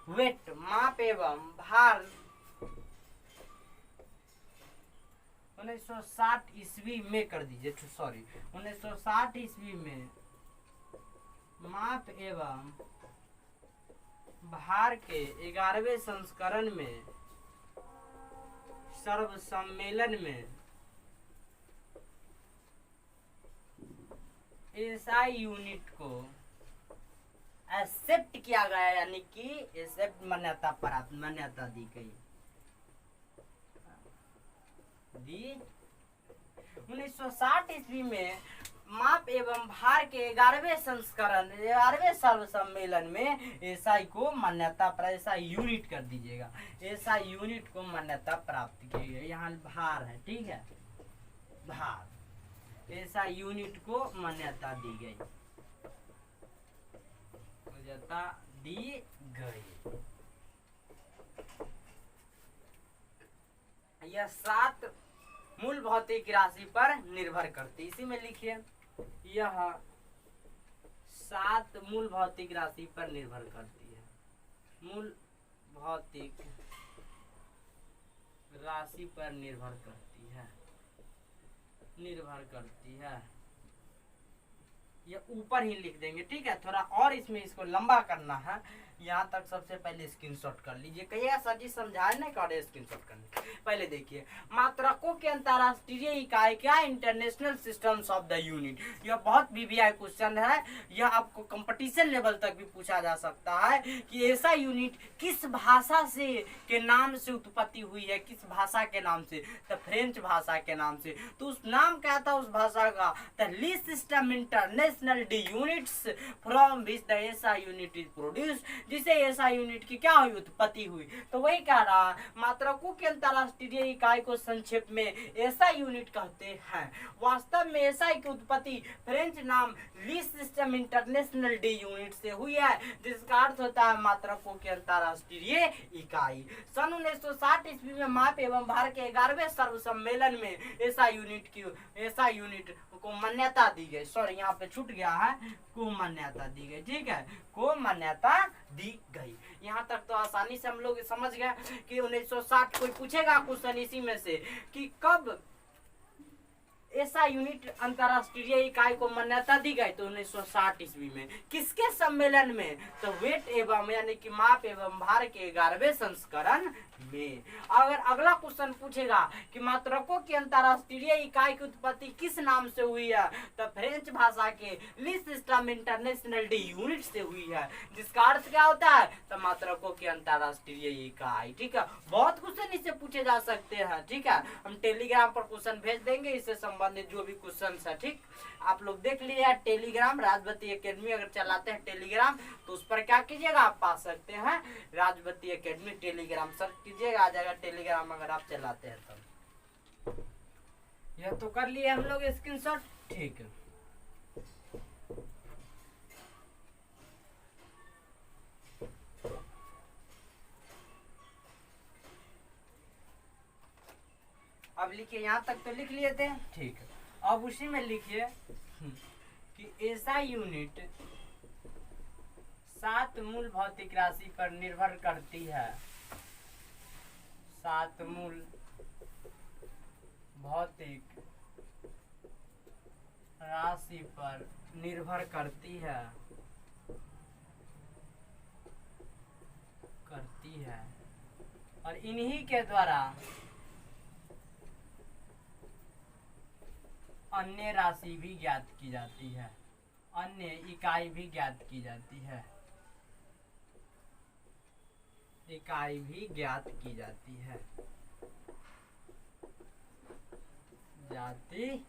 वेट, माप एवं भार 1960 ईस्वी में कर दीजिए, सॉरी 1960 ईस्वी में माप एवं भार के 11वें संस्करण में सर्व सम्मेलन में एसआई यूनिट को एक्सेप्ट किया गया, यानी कि एक्सेप्ट मान्यता प्राप्त, मान्यता दी गई। 1960 ईस्वी में माप एवं भार के 11वें संस्करण 11वें सर्व सम्मेलन में एसआई को मान्यता प्राप्त, एसआई यूनिट कर दीजिएगा, एसआई यूनिट को मान्यता प्राप्त की गई। यहाँ भार है, ठीक है, भार, एसआई यूनिट को मान्यता दी गई, मान्यता दी गई। यह 7 मूल भौतिक राशि पर निर्भर करती, इसी में लिखिए, यह 7 मूल भौतिक राशि पर निर्भर करती है, मूल भौतिक राशि पर निर्भर करती है, निर्भर करती है। ये ऊपर ही लिख देंगे, ठीक है। थोड़ा और इसमें इसको लंबा करना है, यहाँ तक सबसे पहले स्क्रीनशॉट कर लीजिए। कहिएगा सर जी समझाए नहीं कर स्क्रीनशॉट करने। पहले देखिए, मात्रकों के अंतरराष्ट्रीय इकाई क्या, international systems of the unit. यह बहुत वीवीआई क्वेश्चन है, यह आपको कंपटीशन लेवल तक भी पूछा जा सकता है कि ऐसा यूनिट किस भाषा से के नाम से उत्पत्ति हुई है, किस भाषा के नाम से, तो फ्रेंच भाषा के नाम से। तो उस नाम क्या था उस भाषा का, the least system international D units from which the ऐसा यूनिट इज प्रोड्यूस, जिसे ऐसा यूनिट की क्या हुई, उत्पत्ति हुई। तो वही कह रहा, मात्रकों के अंतरराष्ट्रीय इकाई को संक्षेप में ऐसा यूनिट कहते हैं। वास्तव में ऐसा की उत्पत्ति फ्रेंच नाम least system international de unit से हुई है, जिसका अर्थ होता है मात्रकों के अंतरराष्ट्रीय इकाई। सन 1960 ईस्वी में माप एवं भार के 11वें सर्व सम्मेलन में ऐसा यूनिट को मान्यता दी गई। सॉरी यहाँ पे छूट गया है, को मान्यता दी गई, ठीक है, को मान्यता दी गई। यहाँ तक तो आसानी से हम लोग समझ गए कि 1960, कोई पूछेगा क्वेश्चन इसी में से कि कब ऐसा यूनिट अंतरराष्ट्रीय इकाई को मान्यता दी गई, तो 1960 ईस्वी में। किसके सम्मेलन में, तो वेट एवं यानी कि माप एवं भार के 11वें संस्करण में। अगर अगला क्वेश्चन पूछेगा कि मात्रकों की अंतरराष्ट्रीय इकाई की उत्पत्ति किस नाम से हुई है, तो फ्रेंच भाषा के least system international de unit से हुई है, जिसका अर्थ क्या होता है, तो मात्रकों की अंतरराष्ट्रीय इकाई, ठीक है। बहुत क्वेश्चन इससे पूछे जा सकते हैं, ठीक है। हम टेलीग्राम पर क्वेश्चन भेज देंगे इससे संबंधित जो भी क्वेश्चन है, ठीक। आप लोग देख लीजिए टेलीग्राम, राजवती एकेडमी अगर चलाते हैं टेलीग्राम तो उस पर क्या कीजिएगा, आप पा सकते हैं राजवती एकेडमी टेलीग्राम, सर्च कीजिएगा आ जाएगा टेलीग्राम अगर आप चलाते हैं तब। यह तो कर लिए हम लोग स्क्रीनशॉट, ठीक है। अब लिखिए, यहाँ तक तो लिख लिए थे, ठीक है। अब उसी में लिखिए कि ऐसा यूनिट 7 मूल भौतिक राशि पर निर्भर करती है, 7 मूल भौतिक राशि पर निर्भर करती है, और इन्हीं के द्वारा अन्य राशि भी ज्ञात की जाती है, अन्य इकाई भी ज्ञात की जाती है, इकाई भी ज्ञात की जाती है, जाती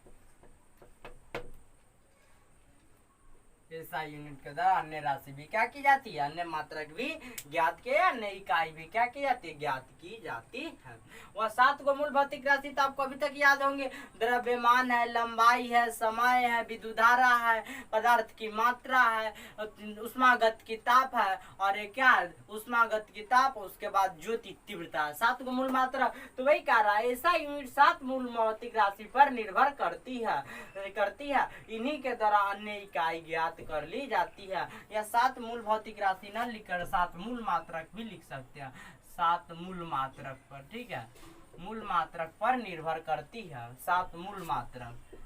ऐसा यूनिट के द्वारा अन्य राशि भी क्या की जाती है, अन्य मात्रक भी ज्ञात के, अन्य इकाई भी क्या की जाती है, ज्ञात की जाती है। वह 7 को मूल भौतिक राशि तो आपको अभी तक याद होंगे, द्रव्यमान है, लंबाई है, समय है, विद्युतधारा है, पदार्थ की मात्रा है, उष्मागत की ताप है, और क्या उष्मागत की ताप, उसके बाद ज्योति तीव्रता है। 7 को मूल मात्रा, तो वही कह रहा है ऐसा यूनिट 7 मूल भौतिक राशि पर निर्भर करती है, इन्हीं के द्वारा अन्य इकाई ज्ञात कर ली जाती है। या 7 मूल भौतिक राशि न लिखकर 7 मूल मात्रक भी लिख सकते हैं, 7 मूल मात्रक पर, ठीक है, मूल मात्रक पर निर्भर करती है, 7 मूल मात्रक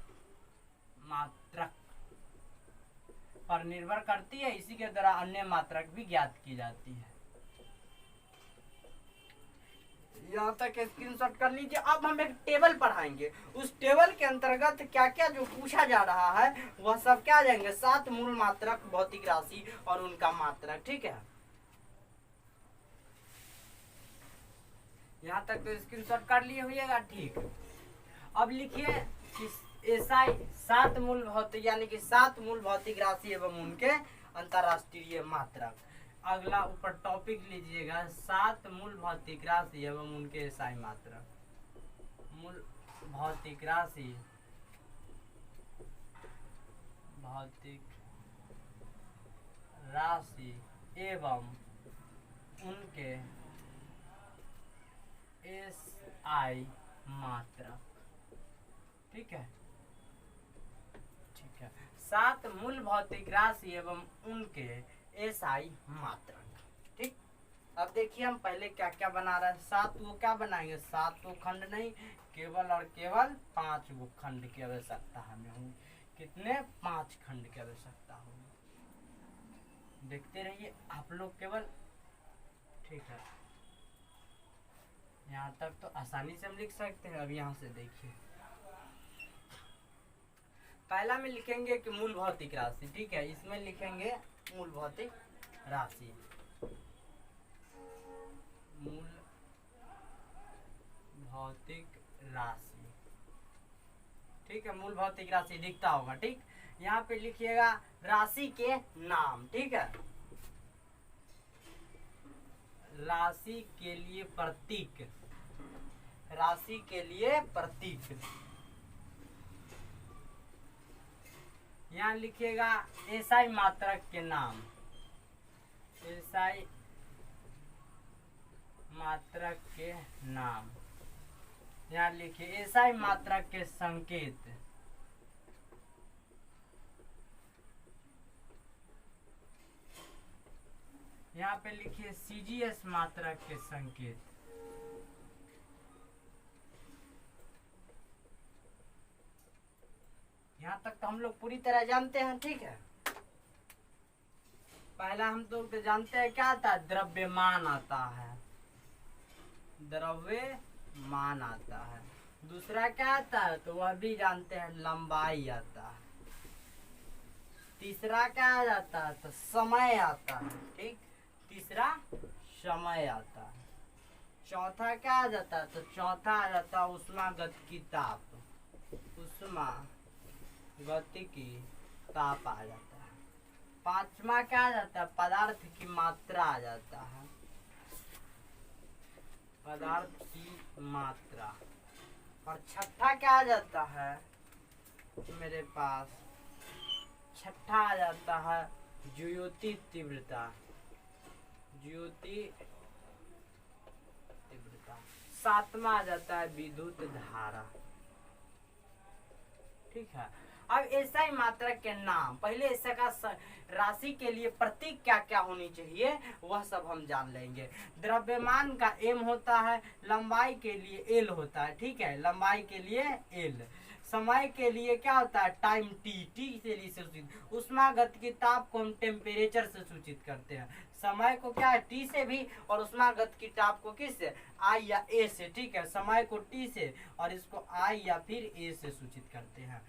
पर निर्भर करती है, इसी के द्वारा अन्य मात्रक भी ज्ञात की जाती है। यहाँ तक स्क्रीनशॉट कर लीजिए। अब हम एक टेबल पढ़ाएंगे, उस टेबल के अंतर्गत क्या क्या जो पूछा जा रहा है वह सब क्या आ जाएंगे, 7 मूल मात्रक, भौतिक राशि और उनका मात्रक। ठीक है, यहाँ तक तो स्क्रीनशॉट कर लिए होइएगा। ठीक, अब लिखिए एसआई 7 मूल भौतिक, यानी कि 7 मूल भौतिक राशि एवं उनके अंतरराष्ट्रीय मात्रक। अगला ऊपर टॉपिक लीजिएगा, 7 मूल भौतिक राशि एवं उनके एसआई मात्रक। मूल भौतिक राशि, भौतिक राशि एवं उनके एसआई मात्रक। ठीक है, ठीक है, 7 मूल भौतिक राशि एवं उनके एसआई मात्रक। ठीक, अब देखिए हम पहले क्या क्या बना रहे हैं। 7 वो क्या बनाएंगे, 7 वो खंड नहीं, केवल और केवल 5 वो खंड की आवश्यकता हमें होगी। कितने, 5 खंड की आवश्यकता होगी। देखते रहिए आप लोग केवल। ठीक है, यहाँ तक तो आसानी से हम लिख सकते हैं। अब यहाँ से देखिए, पहला में लिखेंगे कि मूल भौतिक राशि। ठीक है, इसमें लिखेंगे मूल भौतिक राशि, मूल भौतिक राशि। ठीक है, मूल भौतिक राशि दिखता होगा। ठीक, यहाँ पे लिखिएगा राशि के नाम। ठीक है, राशि के लिए प्रतीक, राशि के लिए प्रतीक। यहाँ लिखिएगा एसआई मात्रक के नाम, एसआई मात्रक के नाम। यहाँ लिखिए एसआई मात्रक के संकेत, यहाँ पे लिखिए सीजीएस मात्रक के संकेत। यहाँ तक तो हम लोग पूरी तरह जानते हैं। ठीक है, पहला हम तो जानते हैं क्या आता है, द्रव्यमान आता है, द्रव्यमान आता है। दूसरा क्या आता है, तो वह भी जानते हैं, लंबाई आता है। तीसरा क्या आ जाता है, तो समय आता है। ठीक, तीसरा समय आता है। चौथा क्या आ जाता है, तो चौथा आ जाता है उष्मागतिकी ताप, उष्मागतिकी ताप आ जाता है। पांचवा क्या आ जाता है, पदार्थ की मात्रा आ जाता है, पदार्थ की मात्रा। और छठा क्या आ जाता है मेरे पास, छठा आ जाता है ज्योति तीव्रता, ज्योति तीव्रता। सातवां आ जाता है विद्युत धारा। ठीक है, अब एसआई मात्रक के नाम, पहले ऐसा का राशि के लिए प्रतीक क्या क्या होनी चाहिए वह सब हम जान लेंगे। द्रव्यमान का एम होता है, लंबाई के लिए एल होता है। ठीक है, लंबाई के लिए एल। समय के लिए क्या होता है, टाइम टी, टी से लिए सूचित। उष्मागतिकी ताप को हम टेम्परेचर से सूचित करते हैं। समय को क्या है, टी से भी, और उष्मागतिकी ताप को किस से, आई या ए से। ठीक है, समय को टी से और इसको आई या फिर ए से सूचित करते हैं।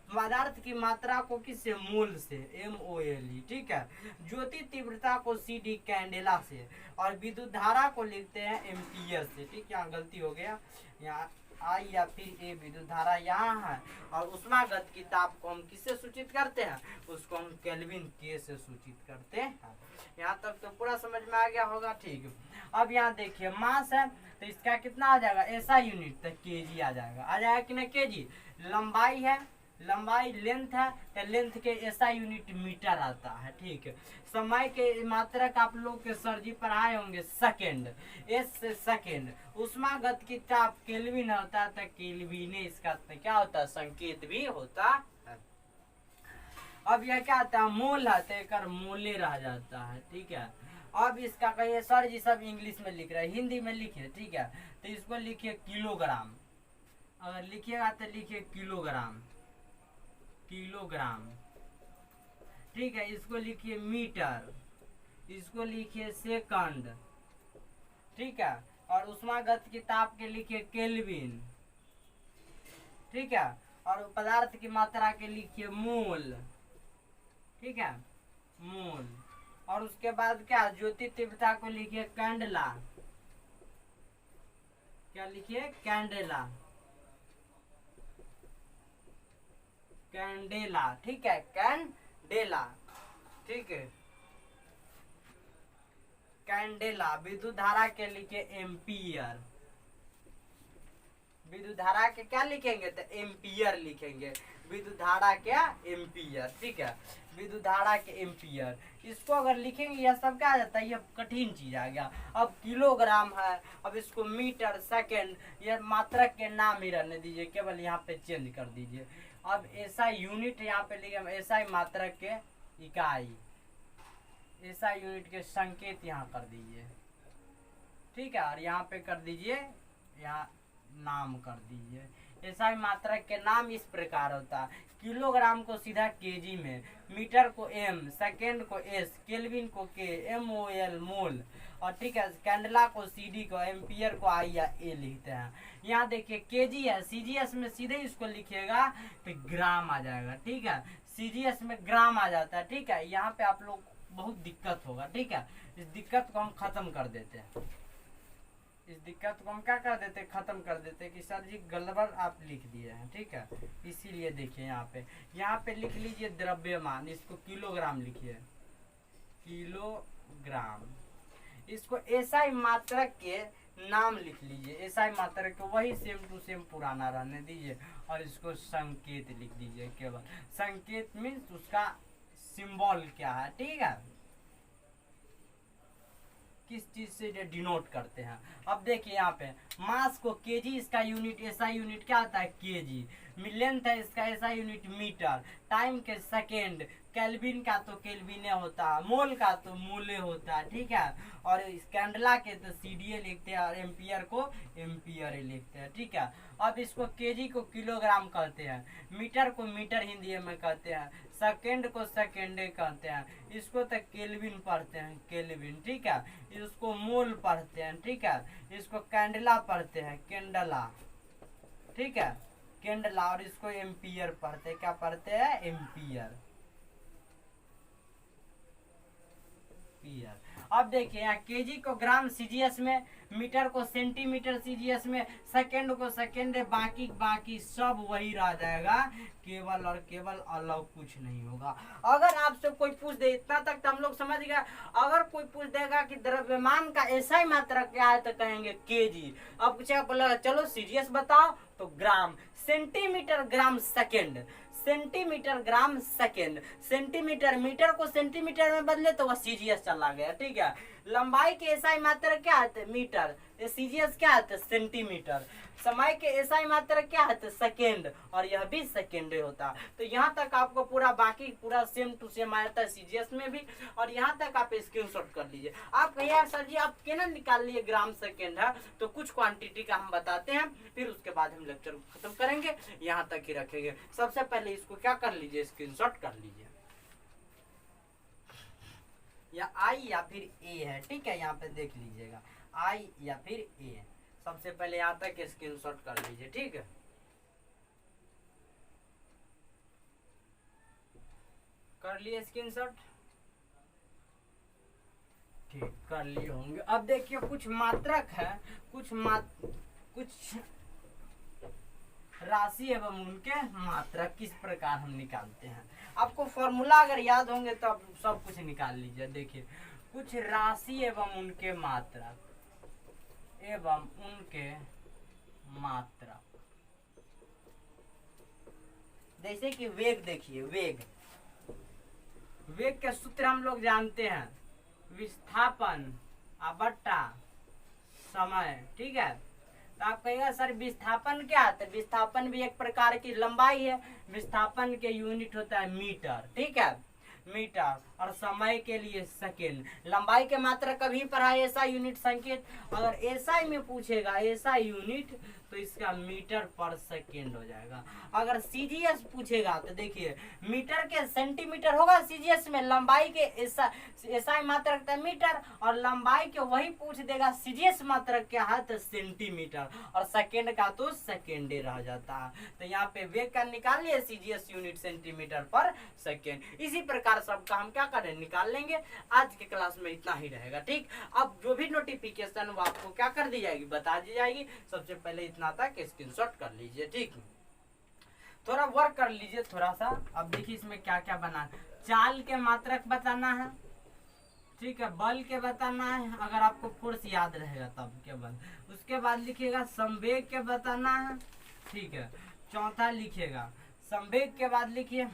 पदार्थ की मात्रा को किस से, मोल से, MOLE। ठीक है, ज्योति तीव्रता को CD कैंडेला से, और विद्युत धारा को लिखते हैं एम्पियर से। ठीक, यहाँ गलती हो गया, यहाँ आई या फिर ए विद्युत धारा यहाँ है। और उष्मागतिकी ताप को हम किससे सूचित करते हैं, उसको हम केल्विन के से सूचित करते हैं। यहाँ तक तो पूरा समझ में आ गया होगा। ठीक, अब यहाँ देखिए मास है, तो इसका कितना आ जाएगा, ऐसा यूनिट, तो केजी आ जाएगा, आ जाएगा कि नहीं केजी। लंबाई है, लंबाई लेंथ है, तो लेंथ के ऐसा यूनिट मीटर आता है। ठीक है, समय के मात्रक आप लोग के सर जी पढ़ाए होंगे सेकेंड, एस से सेकेंड। उष्मागतिकी ताप केल्विन होता है, तो केल्विन इसका क्या होता है, संकेत भी होता है। अब यह क्या आता है, मोल है, तो एक मोले रह जाता है। ठीक है, अब इसका कहिए सर जी सब इंग्लिश में लिख रहे हैं, हिंदी में लिखिए। ठीक है, तो इसको लिखिए किलोग्राम, अगर लिखिएगा तो लिखिए किलोग्राम, किलोग्राम। ठीक है, इसको लिखिए मीटर, इसको लिखिए सेकंड, ठीक है, और उष्मागत की ताप के लिखिए केल्विन, ठीक है, और पदार्थ की मात्रा के लिखिए मोल, ठीक है, मोल, और उसके बाद क्या, ज्योति तीव्रता को लिखिए कैंडला, क्या लिखिए, कैंडेला, कैंडेला, ठीक है, कैंडेला, ठीक है, कैंडेला। विद्युत धारा के लिखिए एम्पियर, विद्युत धारा के क्या लिखेंगे, तो एम्पियर लिखेंगे, विद्युत धारा क्या, एम्पियर, ठीक है, विद्युत धारा के एम्पियर। इसको अगर लिखेंगे यह सब क्या आ जाता है, ये कठिन चीज आ गया। अब किलोग्राम है, अब इसको मीटर, सेकंड, ये मात्रक के नाम ही रहने दीजिए, केवल यहाँ पे चेंज कर दीजिए। अब ऐसा यूनिट यहाँ पे लिखे, ऐसा ही मात्रक के इकाई, ऐसा यूनिट के संकेत यहाँ कर दीजिए, ठीक है, और यहाँ पे कर दीजिए, यहाँ नाम कर दीजिए। ऐसा ही मात्रक के नाम इस प्रकार होता है, किलोग्राम को सीधा केजी में, मीटर को एम, सेकेंड को एस, केल्विन को के, MOL मोल, और ठीक है, कैंडला को CD को, एम्पियर को I या A लिखते हैं। यहाँ देखिए केजी है, CGS में सीधे इसको लिखिएगा तो ग्राम आ जाएगा, ठीक है, CGS में ग्राम आ जाता है, ठीक है। यहाँ पे आप लोग बहुत दिक्कत होगा, ठीक है, इस दिक्कत को हम खत्म कर देते हैं, इस दिक्कत को हम क्या कर देते हैं, खत्म कर देते हैं कि सर जी गड़बड़ आप लिख दिए हैं, ठीक है। इसीलिए देखिए यहाँ पे लिख लीजिए द्रव्यमान, इसको किलोग्राम लिखिए, किलोग्राम, इसको एसआई मात्रक के नाम लिख लीजिए, एसआई मात्रक के वही सेम टू सेम पुराना रहने दीजिए, और इसको संकेत लिख दीजिए, केवल संकेत मीन्स उसका सिंबल क्या है, ठीक है, किस चीज से डिनोट करते हैं। अब देखिए यहाँ पे मास को केजी, इसका यूनिट एसआई यूनिट क्या होता है, केजी, लेंथ है इसका एसआई यूनिट मीटर, टाइम के सेकेंड, केल्विन का तो केल्विने होता है, मोल का तो मोले होता है, ठीक है, और इस कैंडला के तो सीडीए लिखते हैं, और एम्पियर को एम्पियर लिखते हैं, ठीक है। अब इसको केजी को किलोग्राम कहते हैं, मीटर को मीटर हिंदी में कहते हैं, सेकेंड को सेकेंडे कहते हैं, इसको तो केल्विन पढ़ते हैं, केल्विन, ठीक है, इसको मोल पढ़ते हैं, ठीक है, इसको कैंडला पढ़ते हैं, कैंडला, ठीक है, कैंडला, और इसको एम्पियर पढ़ते हैं, क्या पढ़ते हैं, एम्पियर, अब देखिए यहाँ केजी को ग्राम सीजीएस में, मीटर को सेंटीमीटर सीजीएस में, सेकंड को सेकंड, बाकी सब वही रह जाएगा, केवल और केवल अलग कुछ नहीं होगा। अगर आपसे कोई पूछ दे, इतना तक तो हम लोग समझ गए, अगर कोई पूछ देगा कि द्रव्यमान का ऐसा ही मात्रा क्या है तो कहेंगे केजी। अब कुछ बोला चलो सीजीएस बताओ तो gram, centimetre gram second, centimetre gram second, centimetre, metre को सेंटीमीटर में बदले तो वह सीजीएस चला गया, ठीक है। लंबाई के एसआई मात्रा क्या है, मीटर, सीजीएस क्या है, सेंटीमीटर। समय के एसआई मात्रा क्या है, सेकेंड, और यह भी सेकेंड होता। तो यहाँ तक आपको बाकी पूरा सेम टू सेम आ जाता है सीजीएस में भी, और यहाँ तक आप स्क्रीनशॉट कर लीजिए। आप कहिए सर जी आप केना निकाल लिए ग्राम सेकेंड है, तो कुछ क्वांटिटी का हम बताते हैं, फिर उसके बाद हम लेक्चर को खत्म करेंगे, यहाँ तक ही रखेंगे। सबसे पहले इसको क्या कर लीजिए, स्क्रीनशॉट कर लीजिए, या आई या फिर ए है, ठीक है, यहाँ पे देख लीजिएगा आई या फिर ए। सबसे पहले यहाँ तक स्क्रीनशॉट कर लीजिए, ठीक है, कर लिए स्क्रीनशॉट, ठीक कर लिए होंगे। अब देखिए कुछ मात्रक है, कुछ राशि एवं उनके मात्रक किस प्रकार हम निकालते हैं। आपको फॉर्मूला अगर याद होंगे तो आप सब कुछ निकाल लीजिए। देखिए कुछ राशि एवं उनके मात्रक, जैसे कि वेग, देखिए वेग के सूत्र हम लोग जानते हैं, विस्थापन बट्टा समय, ठीक है। तो आप कहिएगा सर विस्थापन क्या है, विस्थापन भी एक प्रकार की लंबाई है, विस्थापन के यूनिट होता है मीटर, ठीक है, मीटर। और समय के लिए सेकेंड। लंबाई के मात्रक कभी पढ़ा है एसआई यूनिट संकेत, अगर एसआई में पूछेगा एसआई यूनिट तो इसका मीटर पर सेकेंड हो जाएगा। अगर सीजीएस पूछेगा तो देखिए मीटर के सेंटीमीटर होगा सीजीएस में, लंबाई के एसआई मात्रक तो मीटर, और लंबाई के वही पूछ देगा सीजीएस मात्रक क्या है तो सेंटीमीटर, और सेकेंड का तो सेकेंड रह जाता है। तो यहाँ पे वेग का निकाल लिए सीजीएस यूनिट सेंटीमीटर पर सेकेंड। इसी प्रकार सबका हम क्या करें निकाल लेंगे। आज के क्लास में इतना ही रहेगा, ठीक। अब जो भी नोटिफिकेशन वो आपको क्या कर दी जाएगी बता दी जाएगी। सबसे पहले इतना तक स्क्रीनशॉट कर लीजिए, ठीक। थोड़ा वर्क कर लीजिए थोड़ा सा। अब देखिए इसमें क्या क्या बना, चाल के मात्रक बताना है, ठीक है, बल के बताना है, अगर आपको फोर्स याद रहेगा तब के बाद। उसके बाद लिखिएगा संवेग के बताना है, ठीक है। चौथा लिखिएगा संवेग के बाद लिखिए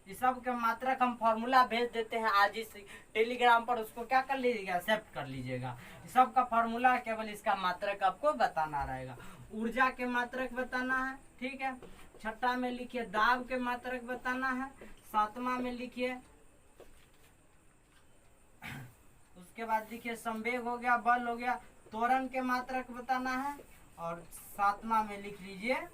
इस सब के मात्रक हम फॉर्मूला भेज देते हैं आज इस टेलीग्राम पर, उसको क्या कर लीजिएगा एक्सेप्ट कर लीजिएगा। सब का फॉर्मूला केवल इसका मात्रक आपको बताना रहेगा। ऊर्जा के मात्रक बताना है, ठीक है। छठा में लिखिए दाब के मात्रक बताना है। सातवां में लिखिए उसके बाद लिखिए संवेग हो गया, बल हो गया, त्वरण के मात्रक बताना है, और सातवां में लिख लीजिए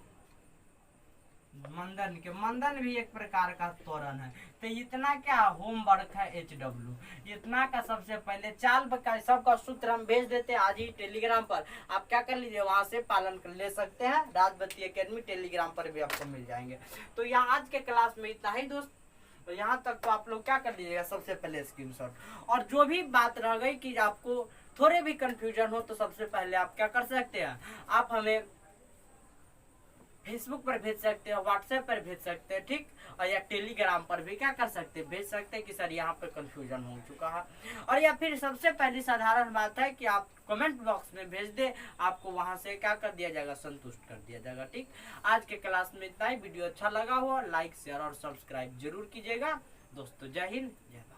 मंदन के। मंदन भी एक प्रकार का त्वरण है। तो इतना क्या होमवर्क है HW, इतना का सबसे पहले चाल का सबका सूत्र हम भेज देते हैं आज ही टेलीग्राम पर। आप क्या कर लीजिए वहां से पालन कर ले सकते हैं। राजवती एकेडमी टेलीग्राम पर भी आपको मिल जाएंगे। तो यहाँ आज के क्लास में इतना ही दोस्त। तो यहाँ तक तो आप लोग क्या कर लीजिएगा सबसे पहले स्क्रीनशॉट, और जो भी बात रह गई कि आपको थोड़े भी कंफ्यूजन हो तो सबसे पहले आप क्या कर सकते हैं, आप हमें फेसबुक पर भेज सकते हैं, व्हाट्सएप पर भेज सकते हैं, ठीक। और या टेलीग्राम पर भी क्या कर सकते हैं भेज सकते हैं कि सर यहाँ पे कंफ्यूजन हो चुका है। और या फिर सबसे पहली साधारण बात है कि आप कमेंट बॉक्स में भेज दे, आपको वहां से क्या कर दिया जाएगा संतुष्ट कर दिया जाएगा, ठीक। आज के क्लास में इतना ही। वीडियो अच्छा लगा हो लाइक शेयर और सब्सक्राइब जरूर कीजिएगा दोस्तों। जय हिंद जय भारत।